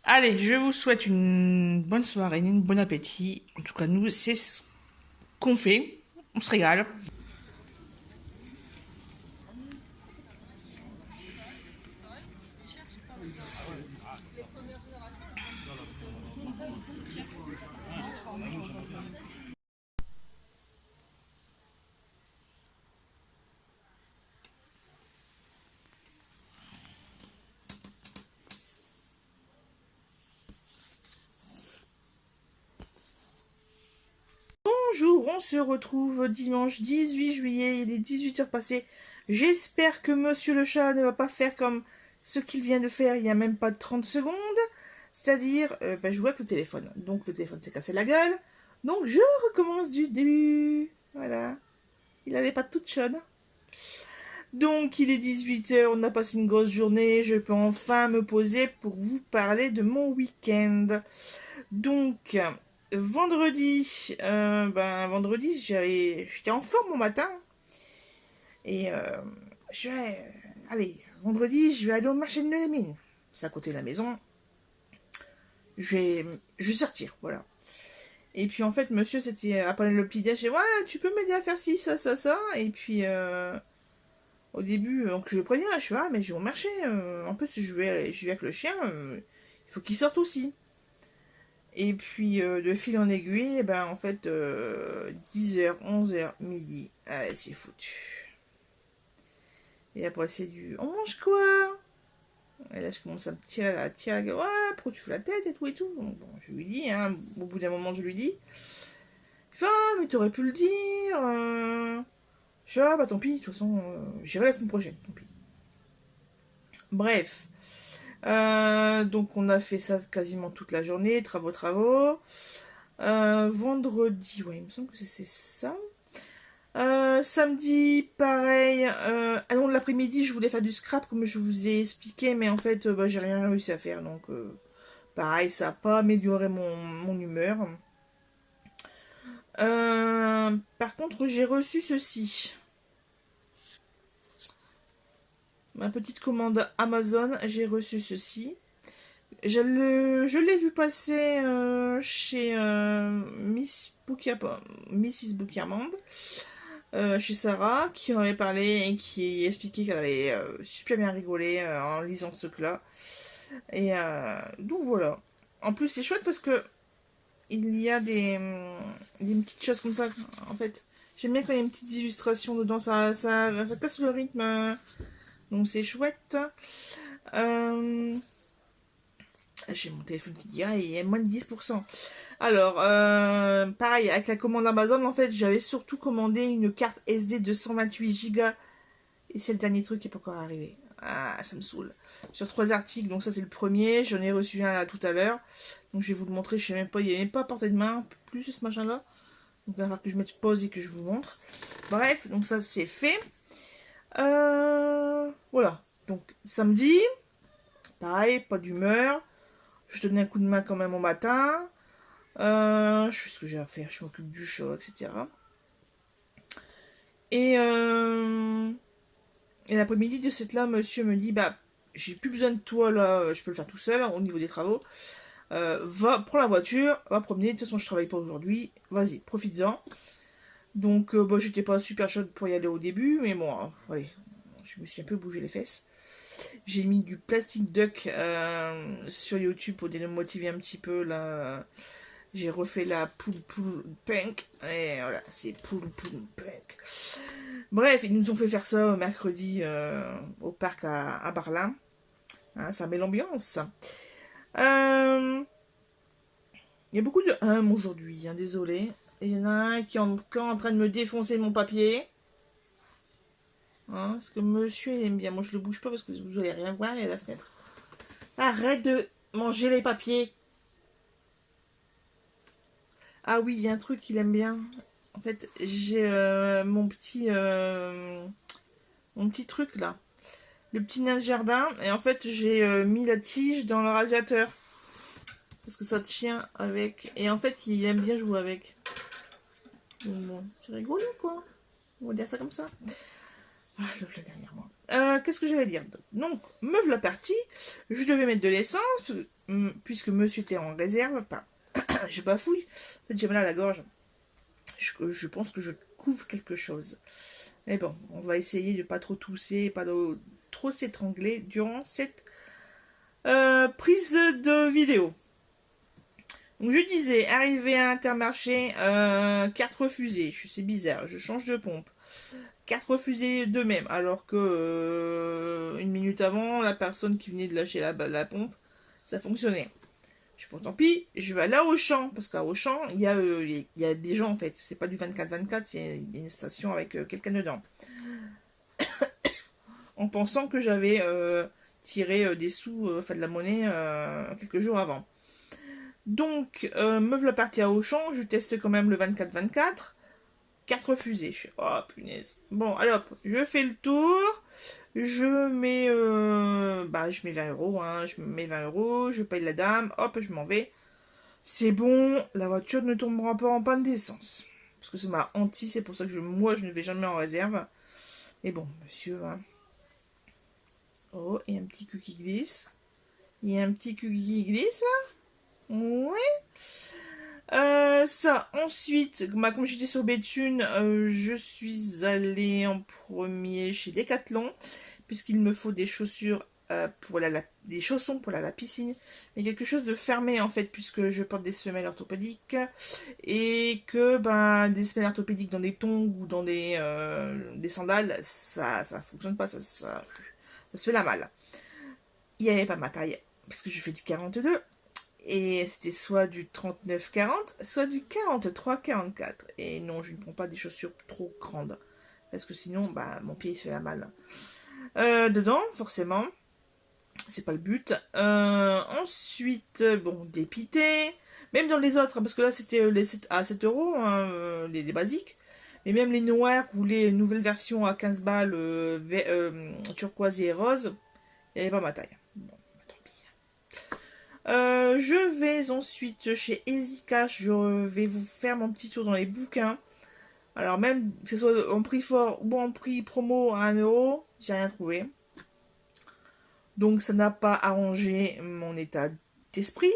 Allez, je vous souhaite une bonne soirée, un bon appétit. En tout cas, nous, c'est ce qu'on fait. On se régale. Bonjour, on se retrouve dimanche 18 juillet, il est 18h passé. J'espère que Monsieur le chat ne va pas faire comme ce qu'il vient de faire il n'y a même pas 30 secondes. C'est-à-dire jouer avec le téléphone. Donc le téléphone s'est cassé la gueule. Donc je recommence du début. Voilà. Il a les pattes toutes chaudes. Donc il est 18h, on a passé une grosse journée. Je peux enfin me poser pour vous parler de mon week-end. Donc... vendredi, j'étais en forme au matin. Et vendredi, je vais aller au marché de les Mines. C'est à côté de la maison. Je vais sortir, voilà. Et puis en fait, monsieur, c'était après le petit déj, ouais, tu peux m'aider à faire ci, ça, ça, ça. Et puis au début, donc je le préviens, je suis mais je vais au marché. En plus, je vais avec le chien. Il faut qu'il sorte aussi. Et puis, de fil en aiguille, et ben, en fait, 10h, 11h, midi, c'est foutu. Et après, c'est du... On mange quoi? Et là, je commence à me tirer la gueule. Ouais, pourquoi tu fais la tête et tout et tout. Donc, bon, je lui dis, hein, au bout d'un moment, je lui dis. Il fait, ah, mais t'aurais pu le dire. Je dis, ah, bah tant pis, de toute façon, j'irai la semaine prochaine, tant pis. Bref. Donc on a fait ça quasiment toute la journée, travaux. Vendredi, ouais, il me semble que c'est ça. Samedi, pareil. Alors l'après-midi, je voulais faire du scrap comme je vous ai expliqué, mais en fait, j'ai rien réussi à faire. Donc, pareil, ça n'a pas amélioré mon humeur. Par contre, j'ai reçu ceci. Ma petite commande Amazon, j'ai reçu ceci. Je l'ai vu passer chez Mrs. Boukiamande, chez Sarah, qui en avait parlé et qui expliquait qu'elle avait super bien rigolé en lisant ce truc-là. Et donc voilà. En plus, c'est chouette parce que il y a des petites choses comme ça. En fait, j'aime bien quand il y a une petite illustration dedans. Ça casse le rythme. Donc c'est chouette. J'ai mon téléphone qui dit, ah, il y a moins de 10%. Alors, pareil, avec la commande Amazon, en fait, j'avais surtout commandé une carte SD de 128 Go. Et c'est le dernier truc qui n'est pas encore arrivé. Ah, ça me saoule. Sur 3 articles, donc ça c'est le premier. J'en ai reçu un là, tout à l'heure. Donc je vais vous le montrer. Je sais même pas, il n'y avait même pas à portée de main. Plus ce machin-là. Donc il va falloir que je mette pause et que je vous montre. Bref, donc ça c'est fait. Voilà. Donc samedi, pareil, pas d'humeur. Je donnais un coup de main quand même au matin. Je fais ce que j'ai à faire. Je m'occupe du chat, etc. Et l'après-midi de cette là, monsieur me dit, bah, j'ai plus besoin de toi là, je peux le faire tout seul au niveau des travaux. Prends la voiture, va promener, de toute façon je travaille pas aujourd'hui, vas-y, profites-en. Donc bah, j'étais pas super chaude pour y aller au début, mais bon, allez, je me suis un peu bougé les fesses. J'ai mis du plastic duck sur YouTube pour démotiver un petit peu là. J'ai refait la poule punk, et voilà, c'est poule punk. Bref, ils nous ont fait faire ça mercredi au parc à Barlin. Hein, ça met l'ambiance. Il y a beaucoup de aujourd'hui, hein, désolé. Il y en a un qui est encore en train de me défoncer mon papier. Hein, parce que monsieur il aime bien. Moi je le bouge pas parce que vous allez rien voir, il y a la fenêtre. Arrête de manger les papiers. Ah oui, il y a un truc qu'il aime bien. En fait, j'ai mon petit truc là. Le petit nain de jardin. Et en fait, j'ai mis la tige dans le radiateur. Parce que ça tient avec. Et en fait, il aime bien jouer avec. Bon, c'est rigolo quoi. On va dire ça comme ça. Ah, le voilà derrière moi. Qu'est-ce que j'allais dire? Donc, me voilà partie. Je devais mettre de l'essence. Puisque monsieur était en réserve. Pas. Je bafouille. En fait, j'ai mal à la gorge. Je pense que je couvre quelque chose. Mais bon, on va essayer de pas trop tousser, pas de trop s'étrangler durant cette prise de vidéo. Donc je disais, arrivé à Intermarché, carte refusée. C'est bizarre, je change de pompe. Carte refusée de même, alors que une minute avant, la personne qui venait de lâcher la pompe, ça fonctionnait. Je dis, bon, tant pis, je vais aller à Auchan, parce qu'à Auchan, il y a des gens en fait, c'est pas du 24-24, il y a une station avec quelqu'un dedans. En pensant que j'avais tiré des sous, enfin de la monnaie, quelques jours avant. Donc, me voilà partie à Auchan, je teste quand même le 24-24, carte refusée. Je suis, oh punaise. Bon, alors, je fais le tour. Je mets, je mets 20 €, hein, je mets 20 €, je paye la dame, hop, je m'en vais. C'est bon, la voiture ne tombera pas en panne d'essence. Parce que c'est ma hantise, c'est pour ça que moi, je ne vais jamais en réserve. Mais bon, monsieur, hein. Oh, il y a un petit cul qui glisse. Il y a un petit cul qui glisse, là. Ouais. Ça, ensuite, comme j'étais sur Béthune, je suis allée en premier chez Decathlon, puisqu'il me faut des chaussures des chaussons pour la piscine, mais quelque chose de fermé en fait, puisque je porte des semelles orthopédiques, et que des semelles orthopédiques dans des tongs ou dans des sandales, ça fonctionne pas, ça se fait la malle. Il n'y avait pas ma taille, parce que je fais du 42. Et c'était soit du 39-40, soit du 43-44. Et non, je ne prends pas des chaussures trop grandes. Parce que sinon, mon pied il se fait la malle. Dedans, forcément. C'est pas le but. Ensuite, bon, dépité. Même dans les autres, parce que là, c'était à 7 €, hein, les basiques. Mais même les noirs ou les nouvelles versions à 15 balles, turquoise et rose, il n'y avait pas ma taille. Bon, tant pis. Je vais ensuite chez EasyCash, je vais vous faire mon petit tour dans les bouquins. Alors même que ce soit en prix fort ou en prix promo à 1 €, j'ai rien trouvé. Donc ça n'a pas arrangé mon état d'esprit.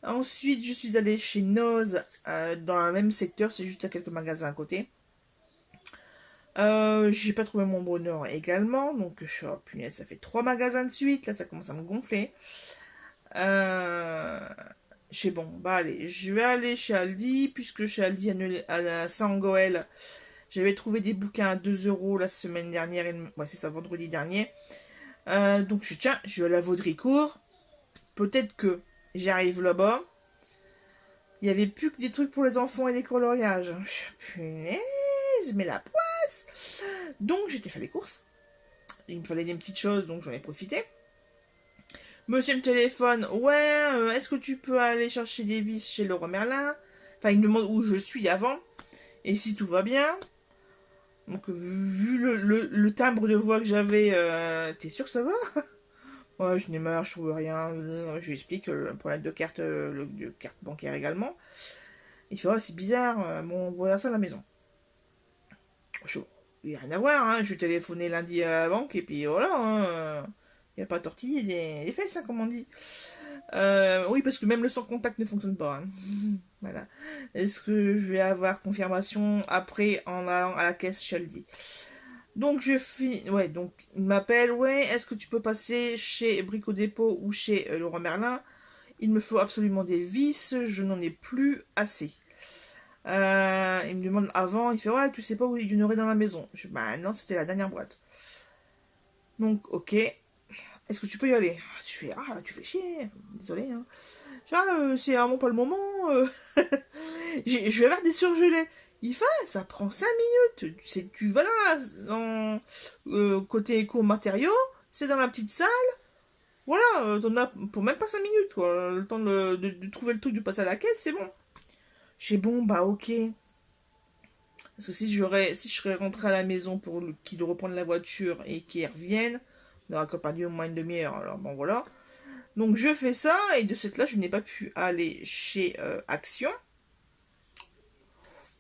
Ensuite je suis allée chez Noz dans le même secteur, c'est juste à quelques magasins à côté. J'ai pas trouvé mon bonheur également, donc je suis punaise, ça fait 3 magasins de suite, là ça commence à me gonfler. Je fais bon, allez, je vais aller chez Aldi, puisque chez Aldi à Saint-Goël, j'avais trouvé des bouquins à 2 € la semaine dernière, c'est ça, vendredi dernier. Donc je vais aller à Vaudricourt, peut-être que J'arrive là-bas. Il n'y avait plus que des trucs pour les enfants et les coloriages. Punaise, mais la poisse. Donc j'étais fait les courses. Il me fallait des petites choses, donc j'en ai profité. Monsieur me téléphone. Ouais, est-ce que tu peux aller chercher des vis chez Leroy Merlin? Enfin, il me demande où je suis avant. Et si tout va bien. Donc vu le timbre de voix que j'avais, t'es sûr que ça va? Ouais, je n'ai marre, je trouve rien. Je lui explique le problème de carte, de carte bancaire également. Il fait, oh, c'est bizarre, bon, on va voir ça à la maison. Il n'y a rien à voir, hein. Je vais téléphoner lundi à la banque et puis voilà. Il n'y a pas tortillé des fesses, hein, comme on dit. Oui, parce que même le sans contact ne fonctionne pas. Hein. Voilà. Est-ce que je vais avoir confirmation après en allant à la caisse Sheldy? Donc je finis, ouais, donc il m'appelle, ouais, est-ce que tu peux passer chez Brico Dépôt ou chez Leroy Merlin? Il me faut absolument des vis, je n'en ai plus assez. Il me demande avant, il fait, ouais, tu sais pas où il y en aurait dans la maison? Je dis, bah non, c'était la dernière boîte. Donc, ok, est-ce que tu peux y aller? Je fais, ah, tu fais chier, désolé, hein. C'est vraiment pas le moment. Je vais avoir des surgelés. Il fait, ça prend 5 minutes. Tu vas dans côté éco-matériaux, c'est dans la petite salle. Voilà, t'en as pour même pas 5 minutes, quoi. Le temps de trouver le truc, de passer à la caisse, c'est bon. J'ai bon, bah ok. Parce que si je serais rentré à la maison pour qu'il reprenne la voiture et qu'il revienne, on aura accompagné au moins une demi-heure. Alors bon, voilà. Donc je fais ça, et de cette là, je n'ai pas pu aller chez Action.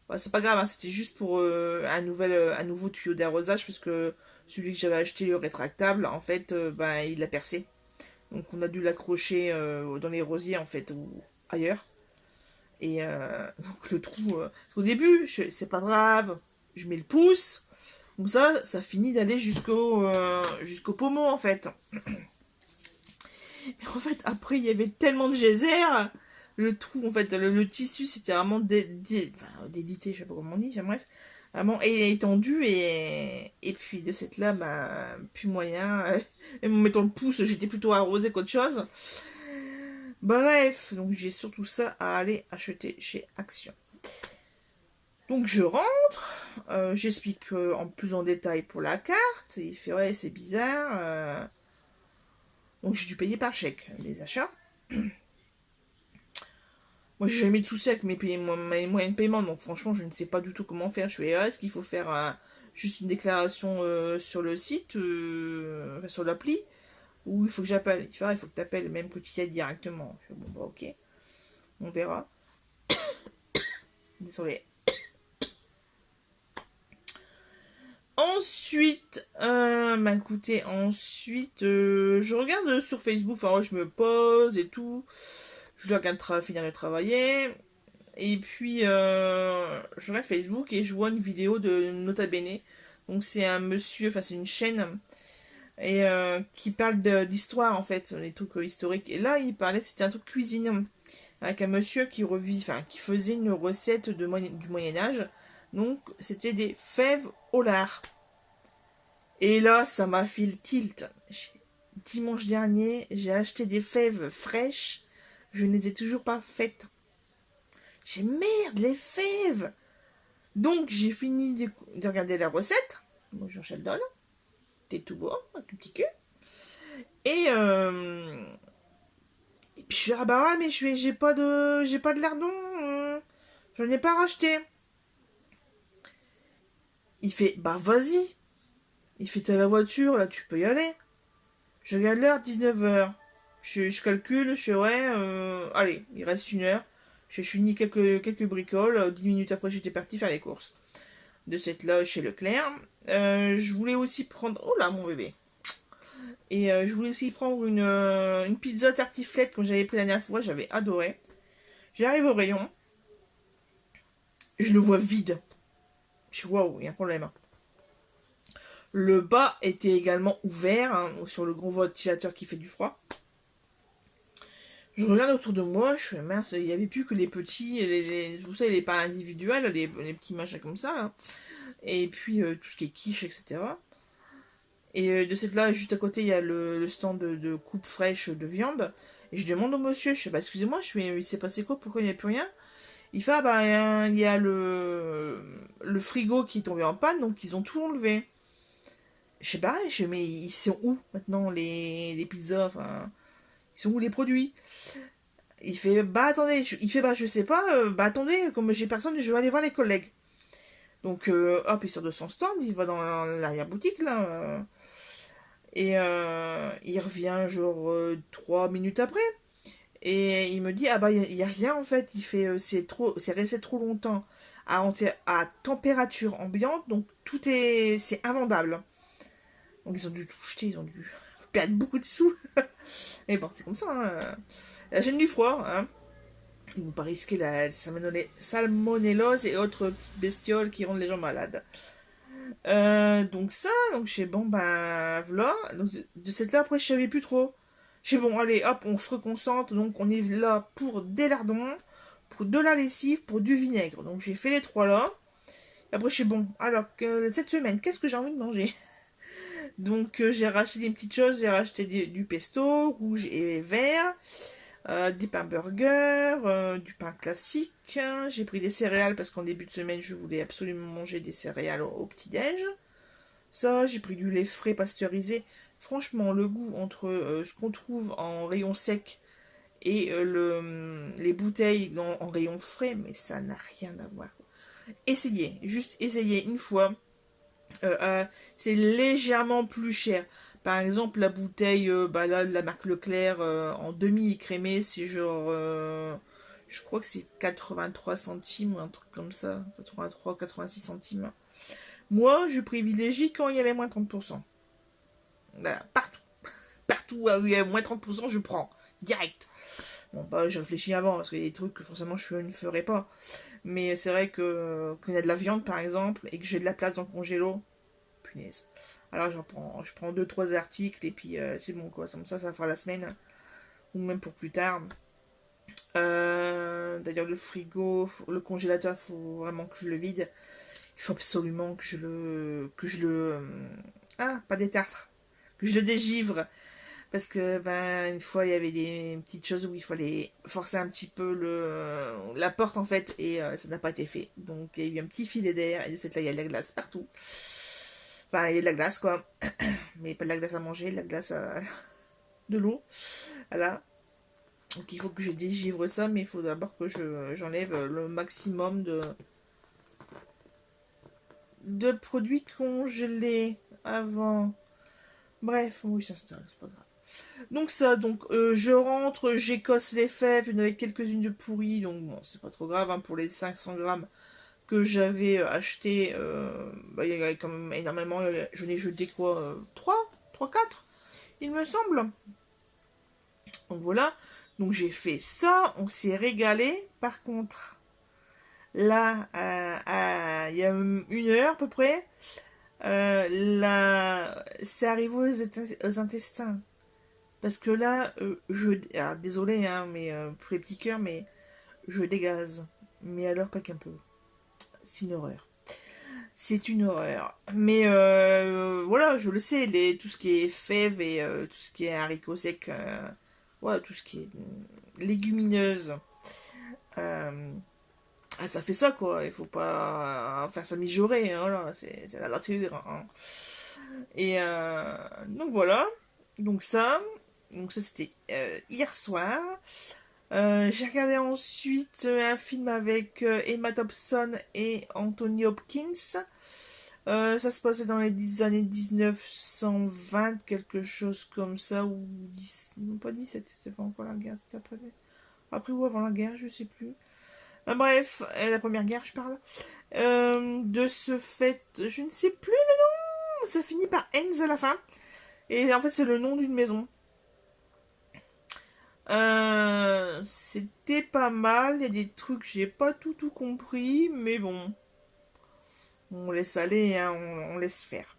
Bah, c'est pas grave, hein, c'était juste pour un nouveau tuyau d'arrosage, parce que celui que j'avais acheté, le rétractable, en fait, bah, il a percé. Donc on a dû l'accrocher dans les rosiers, en fait, ou ailleurs. Et donc le trou... au début, c'est pas grave, je mets le pouce, donc ça finit d'aller jusqu'au pommeau, en fait. Mais en fait, après, il y avait tellement de geysers, le trou, en fait, le tissu, c'était vraiment dédité, je sais pas comment on dit, enfin bref, vraiment étendu, et puis de cette là, bah, plus moyen, et en mettant le pouce, j'étais plutôt arrosée qu'autre chose. Bref, donc j'ai surtout ça à aller acheter chez Action. Donc je rentre, j'explique en plus en détail pour la carte, et il fait, ouais, c'est bizarre, donc j'ai dû payer par chèque les achats. Moi j'ai jamais eu de soucis avec mes moyens de paiement, donc franchement je ne sais pas du tout comment faire. Je fais, est-ce qu'il faut faire juste une déclaration sur le site, enfin, sur l'appli, ou il faut que j'appelle? Il fait, il faut que tu appelles, même que tu y ailles directement. Je fais, bon bah ok, on verra. Désolé. Ensuite, bah écoutez, je regarde sur Facebook, enfin ouais, je me pose et tout. Je regarde finir de travailler. Et puis, je regarde Facebook et je vois une vidéo de Nota Bene. Donc c'est un monsieur, enfin c'est une chaîne, et qui parle d'histoire, en fait, les trucs historiques. Et là, il parlait, c'était un truc cuisine, avec un monsieur qui faisait une recette du Moyen-Âge. Donc c'était des fèves au lard. Et là, ça m'a fait le tilt. Dimanche dernier, j'ai acheté des fèves fraîches. Je ne les ai toujours pas faites. J'ai merde, les fèves. Donc, j'ai fini de regarder la recette. Bonjour Sheldon. T'es tout beau, un tout petit cul. Et puis je suis, ah bah ouais, mais j'ai pas de lardon. J'en ai pas racheté. Il fait, bah vas-y. Il fait, t'as la voiture, là, tu peux y aller. Je regarde l'heure, 19h. Je calcule, je fais, ouais, allez, il reste 1 heure. J'ai fini quelques bricoles. 10 minutes après, j'étais parti faire les courses. De cette là, chez Leclerc. Je voulais aussi prendre... Oh là, mon bébé. Et je voulais aussi prendre une pizza tartiflette, comme j'avais pris la dernière fois. J'avais adoré. J'arrive au rayon. Je le vois vide. Je suis, waouh, il y a un problème. Le bas était également ouvert, hein, sur le gros ventilateur qui fait du froid. Je regarde autour de moi, je suis, mince, il n'y avait plus que les petits, tout ça, les pas individuels, les petits machins comme ça, là. Et puis tout ce qui est quiche, etc. Et de cette là, juste à côté, il y a le stand de coupe fraîche de viande. Et je demande au monsieur, je fais, bah excusez-moi, je fais, il s'est passé quoi, pourquoi il n'y a plus rien? Il fait, ah bah il y a le frigo qui est tombé en panne, donc ils ont tout enlevé. Je sais pas, je fais, mais ils sont où maintenant les pizzas, enfin, ils sont où les produits? Il fait, bah attendez, il fait, bah je sais pas, bah attendez, comme j'ai personne, je vais aller voir les collègues. Donc hop, il sort de son stand, il va dans l'arrière-boutique là, il revient genre 3 minutes après. Et il me dit, ah bah, y a rien en fait. Il fait, c'est resté trop longtemps à température ambiante, donc c'est invendable. Donc ils ont dû tout jeter, ils ont dû perdre beaucoup de sous. Et bon, c'est comme ça, hein. La chaîne du froid, hein. Ils n'ont pas risqué la salmonellose et autres petites bestioles qui rendent les gens malades. Donc ça, donc je fais bon ben voilà. Donc, de cette là après je savais plus trop. Je fais bon allez hop on se reconcentre, donc on est là pour des lardons, pour de la lessive, pour du vinaigre. Donc j'ai fait les trois là. Et après je fais bon alors que cette semaine qu'est-ce que j'ai envie de manger? Donc j'ai racheté des petites choses, j'ai racheté du pesto rouge et vert, des pains burgers, du pain classique. J'ai pris des céréales parce qu'en début de semaine je voulais absolument manger des céréales au petit-déj. Ça, j'ai pris du lait frais pasteurisé. Franchement, le goût entre ce qu'on trouve en rayon sec et les bouteilles en rayon frais, mais ça n'a rien à voir. Essayez, juste essayez une fois. C'est légèrement plus cher. Par exemple, la bouteille bah là, de la marque Leclerc en demi-écrémé, c'est genre. Je crois que c'est 83 centimes ou un truc comme ça. 83, 86 centimes. Moi, je privilégie quand il y a les moins 30%. Voilà, partout. Partout où il y a moins 30%, je prends. Direct. Bon, bah, je réfléchis avant, parce qu'il y a des trucs que forcément je ne ferai pas. Mais c'est vrai que quand il y a de la viande, par exemple, et que j'ai de la place dans le congélo, punaise. Alors, je prends deux trois articles, et puis c'est bon, quoi. Comme ça fera la semaine. Ou même pour plus tard. D'ailleurs, le frigo, le congélateur, il faut vraiment que je le vide. Il faut absolument que je le, ah, pas des tartres, que je le dégivre. Parce que, ben, une fois, il y avait des petites choses où il fallait forcer un petit peu la porte, en fait, et ça n'a pas été fait. Donc, il y a eu un petit filet d'air, et de cette là, il y a de la glace partout. Enfin, il y a de la glace, quoi. Mais pas de la glace à manger, de la glace à... de l'eau. Voilà. Donc, il faut que je dégivre ça, mais il faut d'abord que j'enlève le maximum de produits congelés avant. Bref, oui, ça c'est pas grave. Donc ça, donc je rentre, j'écosse les fèves, il y en avait quelques-unes de pourries, donc bon, c'est pas trop grave, hein, pour les 500 grammes que j'avais acheté, bah, il y a quand même énormément, je n'ai jeté quoi, 3, 4, il me semble. Donc voilà, donc j'ai fait ça, on s'est régalé, par contre, là, il y a 1 heure à peu près, là, c'est arrivé aux intestins. Parce que là, désolé, hein, mais pour les petits cœurs, mais je dégaze. Mais alors, pas qu'un peu. C'est une horreur. C'est une horreur. Mais voilà, je le sais, tout ce qui est fèves et tout ce qui est haricots secs, ouais, tout ce qui est légumineuse, euh, ah, ça fait ça, quoi. Il faut pas faire ça mijorer, hein, voilà, c'est la nature, hein. Et donc voilà. Donc ça, c'était hier soir. J'ai regardé ensuite un film avec Emma Thompson et Anthony Hopkins. Ça se passait dans les années 1920, quelque chose comme ça, ou 10, non pas 17, c'était pas encore la guerre, c'était après ou avant la guerre, je sais plus. Bref, la première guerre, je parle. De ce fait, je ne sais plus le nom, ça finit par Enz à la fin. Et en fait, c'est le nom d'une maison. C'était pas mal. Il y a des trucs, j'ai pas tout compris. Mais bon, on laisse aller, hein, on laisse faire.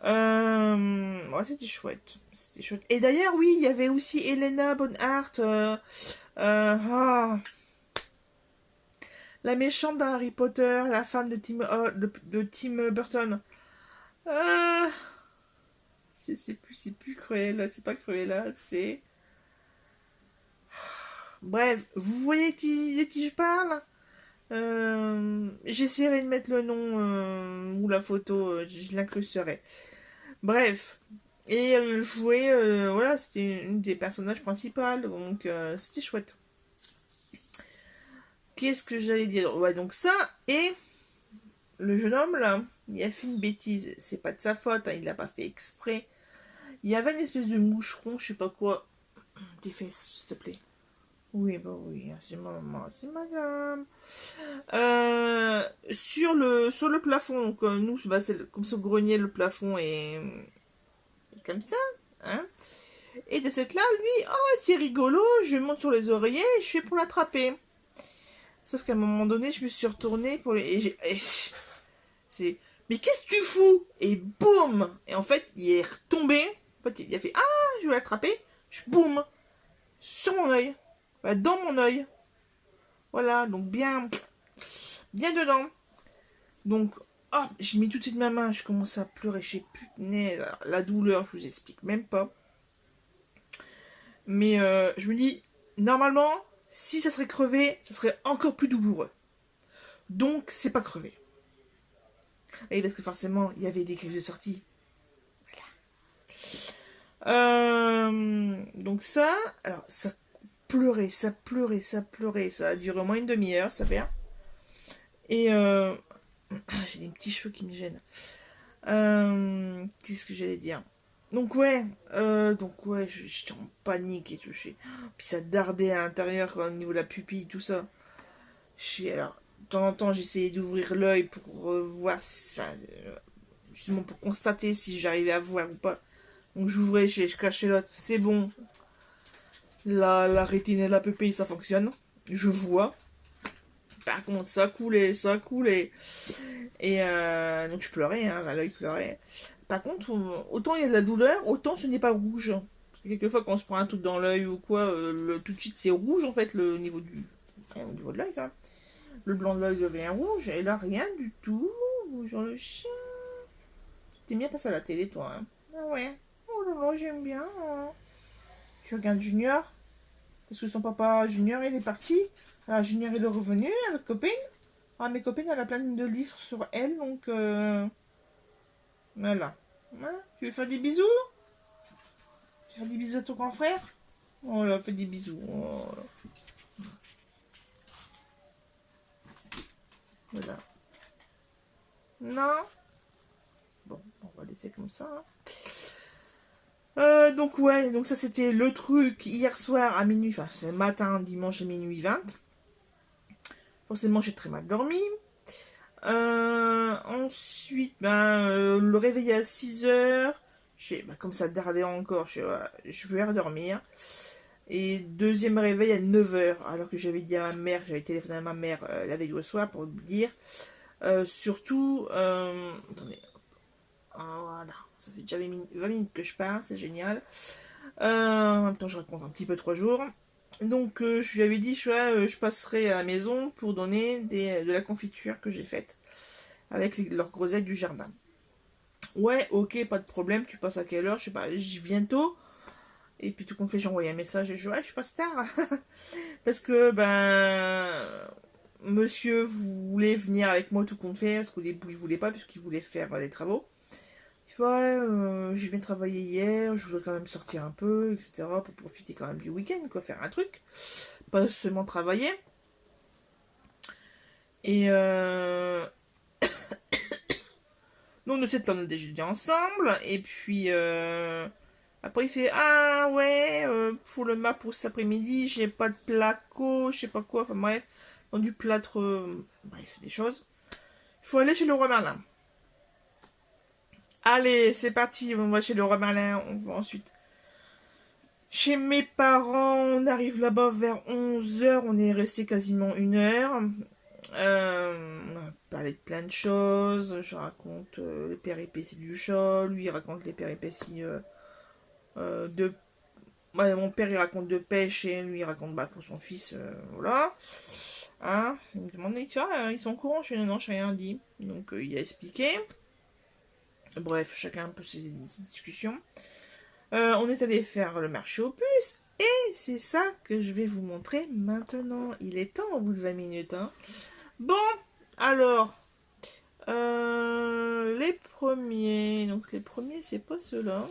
Ouais, c'était chouette. C'était chouette. Et d'ailleurs, oui, il y avait aussi Helena Bonhart. La méchante dans Harry Potter, la femme de Tim Burton. Euh, je sais plus, c'est plus Cruella, c'est pas Cruella, c'est... Bref, vous voyez de qui je parle. J'essaierai de mettre le nom ou la photo, je l'incrusterai. Bref. Et je jouais, voilà, c'était une des personnages principales, donc c'était chouette. Qu'est-ce que j'allais dire? Ouais, donc ça, et le jeune homme, là, il a fait une bêtise. C'est pas de sa faute, hein, il l'a pas fait exprès. Il y avait une espèce de moucheron, je sais pas quoi. Tes fesses, s'il te plaît. Oui, bah oui, c'est maman, c'est madame. Sur le plafond, donc nous, bah, comme ce grenier, le plafond est comme ça, hein. Et de cette là, lui, oh, c'est rigolo, je monte sur les oreillers et je fais pour l'attraper. Sauf qu'à un moment donné, je me suis retournée pour c'est, mais qu'est-ce que tu fous? Et boum! Et en fait, il est retombé. En fait, il a fait, ah, je vais l'attraper. Boum! Sur mon œil. Bah, dans mon œil. Voilà, donc bien dedans. Donc, hop, j'ai mis tout de suite ma main, je commence à pleurer, je sais putain, la douleur, je vous explique même pas. Mais je me dis, normalement, si ça serait crevé, ça serait encore plus douloureux. Donc, c'est pas crevé. Et parce que forcément, il y avait des griffes de sortie. Voilà. Donc ça, alors ça pleurait, ça pleurait, ça pleurait. Ça a duré au moins une demi-heure, ça fait. Et j'ai des petits cheveux qui me gênent. Qu'est-ce que j'allais dire? Donc ouais, j'étais en panique et tout. Puis ça dardait à l'intérieur au niveau de la pupille, tout ça. Alors, de temps en temps, j'essayais d'ouvrir l'œil pour voir, justement pour constater si j'arrivais à voir ou pas. Donc j'ouvrais, je cachais l'autre, c'est bon. La rétine et la pupille, ça fonctionne. Je vois. Par contre, ça coulait, ça coulait. Et donc je pleurais, hein, l'œil pleurait. Par contre, autant il y a de la douleur, autant ce n'est pas rouge. Quelquefois, quand on se prend un truc dans l'œil ou quoi, tout de suite c'est rouge en fait, au niveau de l'œil. Là. Le blanc de l'œil devient rouge, et là rien du tout. Bonjour le chien. T'es bien passé à la télé, toi. Hein. Ah ouais. Oh là là, j'aime bien. Hein. Tu regardes Junior? Parce que son papa Junior, il est parti. Alors Junior, il est revenu avec copine. Ah, mes copines, elle a plein de livres sur elle, donc voilà. Hein, tu veux faire des bisous? Faire des bisous à ton grand frère? Oh là, fais des bisous. Oh là. Voilà. Non? Bon, on va laisser comme ça. Hein. Donc ouais, donc ça c'était le truc hier soir à minuit, enfin c'est le matin, dimanche à minuit 20. Forcément j'ai très mal dormi. Ensuite, le réveil à 6h. Comme ça dardait encore, je vais redormir. Et deuxième réveil à 9h, alors que j'avais dit à ma mère, j'avais téléphoné à ma mère la veille au soir pour lui dire. Surtout, attendez, voilà, ça fait déjà 20 minutes que je parle, c'est génial. En même temps, je raconte un petit peu 3 jours. Donc, je lui avais dit, je passerai à la maison pour donner de la confiture que j'ai faite avec leurs groseilles du jardin. Ouais, ok, pas de problème, tu passes à quelle heure? Je sais pas, j'y viens tôt. Et puis tout compte fait, j'ai envoyé un message et je passe tard. Parce que, monsieur voulait venir avec moi tout compte fait, parce qu'au début il voulait pas, puisqu'il voulait faire les travaux. Il fait, ouais, j'ai bien travaillé hier, je voudrais quand même sortir un peu, etc. pour profiter quand même du week-end, quoi, faire un truc. Pas seulement travailler. Et donc de cette on a déjeuné ensemble, et puis après il fait, ah ouais, pour le map pour cet après-midi, j'ai pas de placo, je sais pas quoi, enfin bref, dans du plâtre, bref, des choses. Il faut aller chez le roi Merlin. Allez, c'est parti, on va chez le roi Merlin, on va ensuite chez mes parents, on arrive là-bas vers 11h, on est resté quasiment 1 heure. On a parlé de plein de choses, je raconte les péripéties du chat, lui il raconte les péripéties de... Ouais, mon père il raconte de pêche et lui il raconte pour son fils, voilà. Hein, il me demande, tu vois, ils sont au courant, je dis non, je n'ai rien dit. Donc il a expliqué. Bref, chacun un peu ses discussions. On est allé faire le marché aux puces. Et c'est ça que je vais vous montrer maintenant. Il est temps au bout de 20 minutes. Hein. Bon, alors, les premiers. Donc les premiers, c'est pas ceux-là.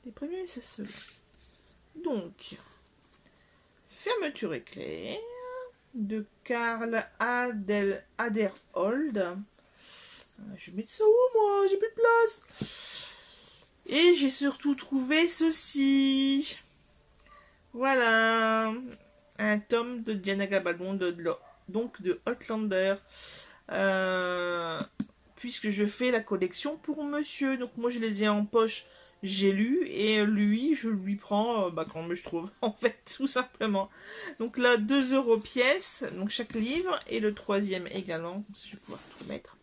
Les premiers, c'est ceux-là. Donc, Fermeture éclair de Karl Aderhold. Je vais mettre ça où, moi? J'ai plus de place. Et j'ai surtout trouvé ceci. Voilà. Un tome de Diana Gabaldon, donc de Outlander. Puisque je fais la collection pour monsieur. Donc moi, je les ai en poche. J'ai lu. Et lui, je lui prends quand je trouve. En fait, tout simplement. Donc là, 2 € pièce. Donc chaque livre. Et le troisième également. Comme ça, je vais pouvoir tout mettre.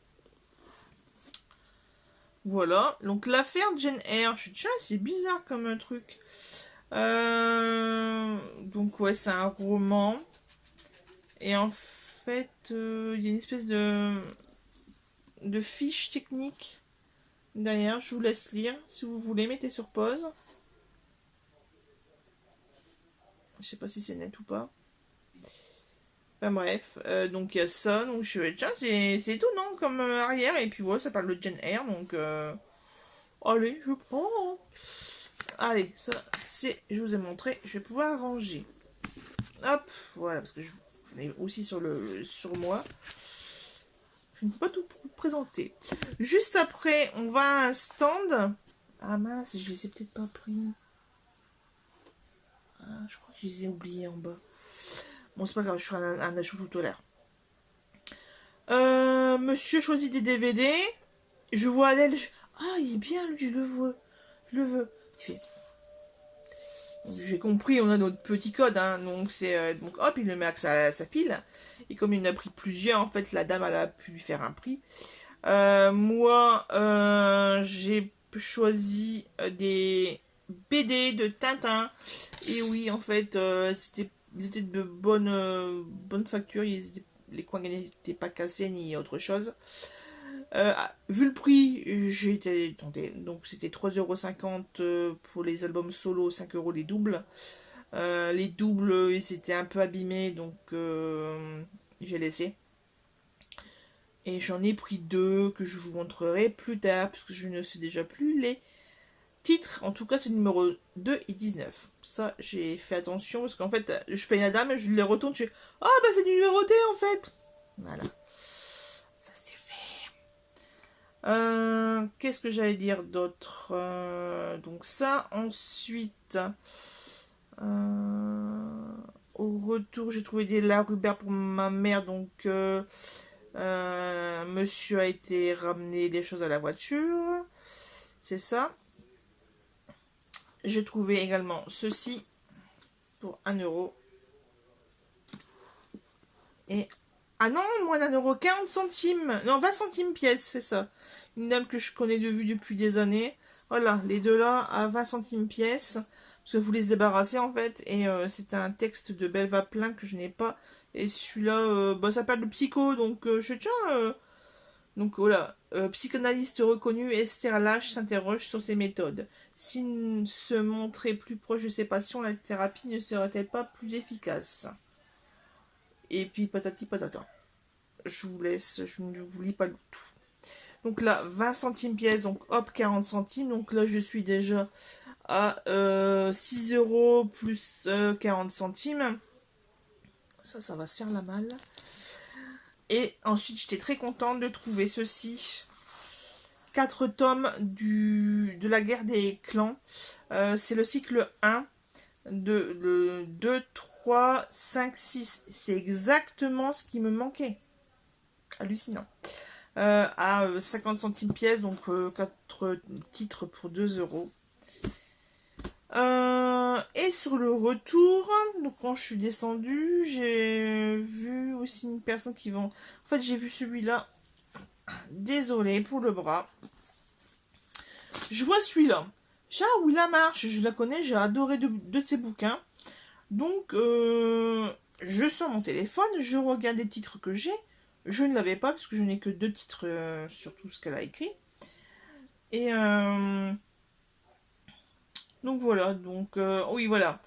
Voilà, donc l'affaire Jane Eyre, je suis déjà, c'est bizarre comme un truc. Donc ouais, c'est un roman. Et en fait, il y a une espèce de fiche technique derrière. Je vous laisse lire. Si vous voulez, mettez sur pause. Je sais pas si c'est net ou pas. Enfin bref, donc il y a ça. Donc je suis tiens, c'est étonnant comme arrière. Et puis voilà, ça parle de Jane Eyre. Donc allez, je prends. Allez, ça c'est, je vous ai montré. Je vais pouvoir ranger. Hop, voilà, parce que je l'ai aussi sur moi. Je ne peux pas tout vous présenter. Juste après, on va à un stand. Ah mince, je les ai peut-être pas pris. Ah, je crois que je les ai oubliés en bas. Bon, c'est pas grave, je ferai un achat tout à l'heure. Monsieur choisit des DVD. Je vois Adèle. Ah, il est bien, lui, je le vois. Je le veux. Il fait. J'ai compris, on a notre petit code, hein, donc c'est donc hop, il le met à sa pile. Et comme il en a pris plusieurs, en fait, la dame elle a pu lui faire un prix. Moi, j'ai choisi des BD de Tintin. Et oui, en fait, ils étaient de bonne facture. Les coins n'étaient pas cassés ni autre chose. Vu le prix, j'ai été tentée. Donc c'était 3,50 € pour les albums solo, 5 € les doubles. Les doubles, ils étaient un peu abîmés, donc j'ai laissé. Et j'en ai pris 2 que je vous montrerai plus tard, puisque je ne sais déjà plus les titres. En tout cas, c'est le numéro 2 et 19. Ça, j'ai fait attention, parce qu'en fait, je paye la dame, je les retourne, je fais « Ah, bah c'est numéroté, en fait !» Voilà. Ça, c'est fait. Qu'est-ce que j'allais dire d'autre? Donc ça, ensuite, au retour, j'ai trouvé des Larubert pour ma mère, donc monsieur a été ramener des choses à la voiture, c'est ça. J'ai trouvé également ceci pour 1 €. Et ah non, moins d'1 €, 40 centimes. Non, 20 centimes pièce, c'est ça. Une dame que je connais de vue depuis des années. Voilà, les deux là à 20 centimes pièce. Parce que vous voulez se débarrasser en fait. Et c'est un texte de Belva Plein que je n'ai pas. Et celui-là, ça parle de psycho. Donc je tiens. Donc voilà. Psychanalyste reconnu, Esther Lach s'interroge sur ses méthodes. S'il se montrait plus proche de ses patients, la thérapie ne serait-elle pas plus efficace? Et puis patati patata. Je vous laisse, je ne vous lis pas le tout. Donc là, 20 centimes pièce, donc hop, 40 centimes. Donc là, je suis déjà à 6 € plus 40 centimes. Ça va se faire la malle. Et ensuite, j'étais très contente de trouver ceci. 4 tomes de la guerre des clans. C'est le cycle 1 de 2, 3, 5, 6. C'est exactement ce qui me manquait. Hallucinant. À 50 centimes pièce, donc 4 titres pour 2 €. Et sur le retour, donc quand je suis descendue, j'ai vu aussi une personne qui vend. En fait, j'ai vu celui-là. Désolée pour le bras. Je vois celui-là. Ah oui, la marche, je la connais, j'ai adoré deux de ses bouquins. Donc, je sors mon téléphone, je regarde les titres que j'ai. Je ne l'avais pas parce que je n'ai que 2 titres sur tout ce qu'elle a écrit. Et Donc voilà, oui voilà.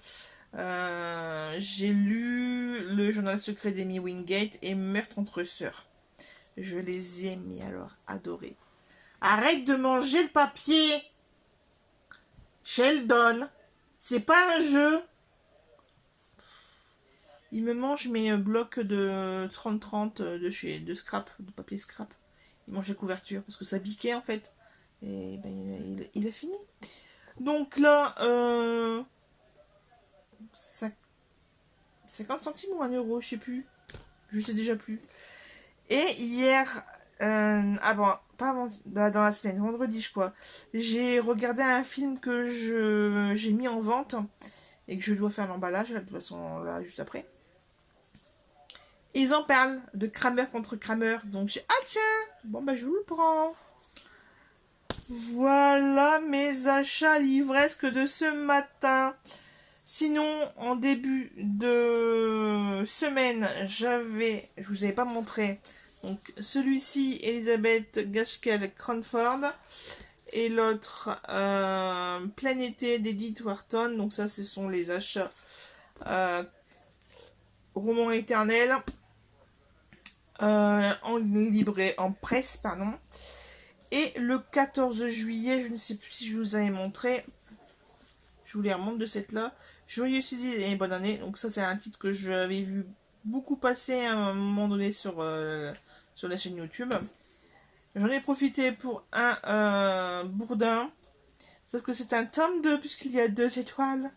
J'ai lu Le journal secret d'Amy Wingate et Meurtre entre sœurs. Je les ai, mais alors, adorés. Arrête de manger le papier, Sheldon. C'est pas un jeu. Il me mange mes blocs de 30-30 de scrap, de papier scrap. Il mange les couvertures parce que ça piquait en fait. Et ben, il a fini. Donc là, 50 centimes ou 1 euro, je sais plus. Je sais déjà plus. Et hier, pas avant, dans la semaine, vendredi je crois, j'ai regardé un film que j'ai mis en vente et que je dois faire l'emballage, de toute façon là juste après. Et ils en parlent de Kramer contre Kramer, donc j'ai ah tiens, bon bah je vous le prends. Voilà mes achats livresques de ce matin. Sinon, en début de semaine, je vous avais pas montré, donc celui-ci, Elisabeth Gaskell Cranford, et l'autre, Plein été d'Edith Wharton, donc ça, ce sont les achats romans éternels, en livret, en presse, pardon. Et le 14 juillet, je ne sais plus si je vous avais montré, je vous les remonte de cette là. Joyeux Suzy et bonne année. Donc ça c'est un titre que j'avais vu beaucoup passer à un moment donné sur la chaîne YouTube. J'en ai profité pour un Bourdin. Sauf que c'est un tome 2 puisqu'il y a 2 étoiles.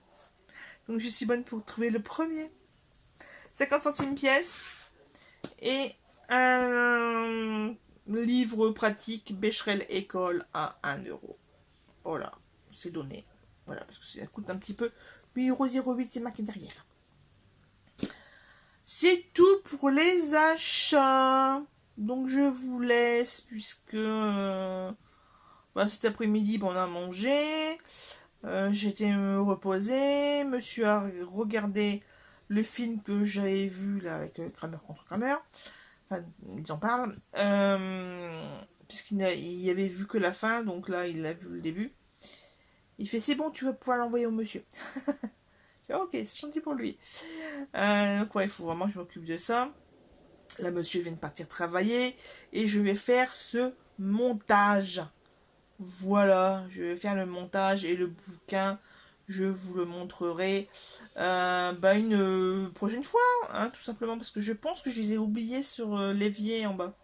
Donc je suis bonne pour trouver le premier. 50 centimes pièce. Et un livre pratique Becherel École à 1 euro. Voilà, c'est donné. Voilà, parce que ça coûte un petit peu. 8,08 €, c'est marqué derrière. C'est tout pour les achats. Donc je vous laisse puisque cet après-midi on a mangé. J'ai été me reposer. Monsieur a regardé le film que j'avais vu là avec Kramer contre Kramer. Enfin, ils en parlent. Puisqu'il y avait vu que la fin, donc là il a vu le début. Il fait c'est bon, tu vas pouvoir l'envoyer au monsieur. Ok, c'est gentil pour lui. Donc ouais, il faut vraiment que je m'occupe de ça. Là, monsieur vient de partir travailler et je vais faire ce montage. Voilà, je vais faire le montage et le bouquin, je vous le montrerai une prochaine fois, hein, tout simplement parce que je pense que je les ai oubliés sur l'évier en bas.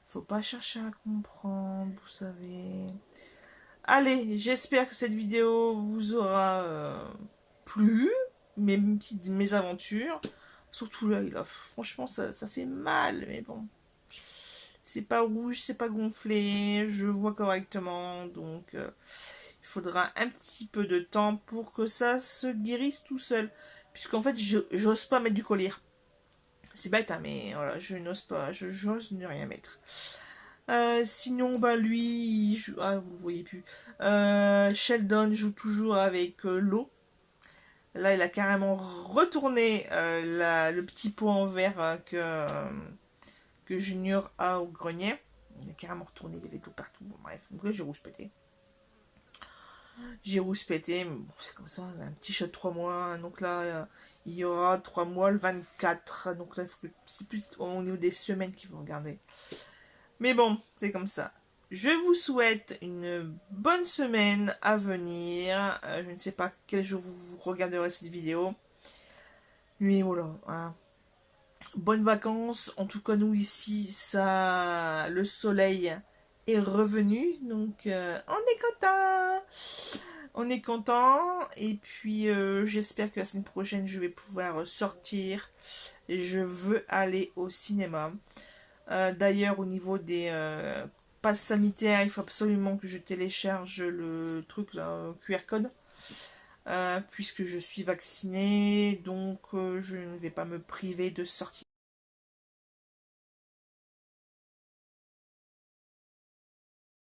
Faut pas chercher à comprendre, vous savez. Allez, j'espère que cette vidéo vous aura plu, mes aventures. Surtout là, franchement, ça fait mal, mais bon. C'est pas rouge, c'est pas gonflé, je vois correctement, donc il faudra un petit peu de temps pour que ça se guérisse tout seul. Puisqu'en fait, j'ose pas mettre du collier. C'est bête, hein, mais voilà, je n'ose pas, j'ose ne rien mettre. Sinon, lui, vous le voyez plus. Sheldon joue toujours avec l'eau. Là, il a carrément retourné le petit pot en verre que Junior a au grenier. Il a carrément retourné, il y avait tout partout. Bon, bref, donc là, j'ai rouspété. Mais bon, c'est comme ça, c'est un petit chat de 3 mois. Donc là, il y aura 3 mois le 24. Donc là, c'est plus au niveau des semaines qu'il faut regarder. Mais bon, c'est comme ça. Je vous souhaite une bonne semaine à venir. Je ne sais pas quel jour vous regarderez cette vidéo. Mais voilà. Hein. Bonnes vacances. En tout cas, nous ici, le soleil est revenu. Donc, on est content. On est content. Et puis, j'espère que la semaine prochaine, je vais pouvoir sortir. Et je veux aller au cinéma. D'ailleurs, au niveau des passes sanitaires, il faut absolument que je télécharge le truc, là, QR code. Puisque je suis vaccinée, donc je ne vais pas me priver de sortir.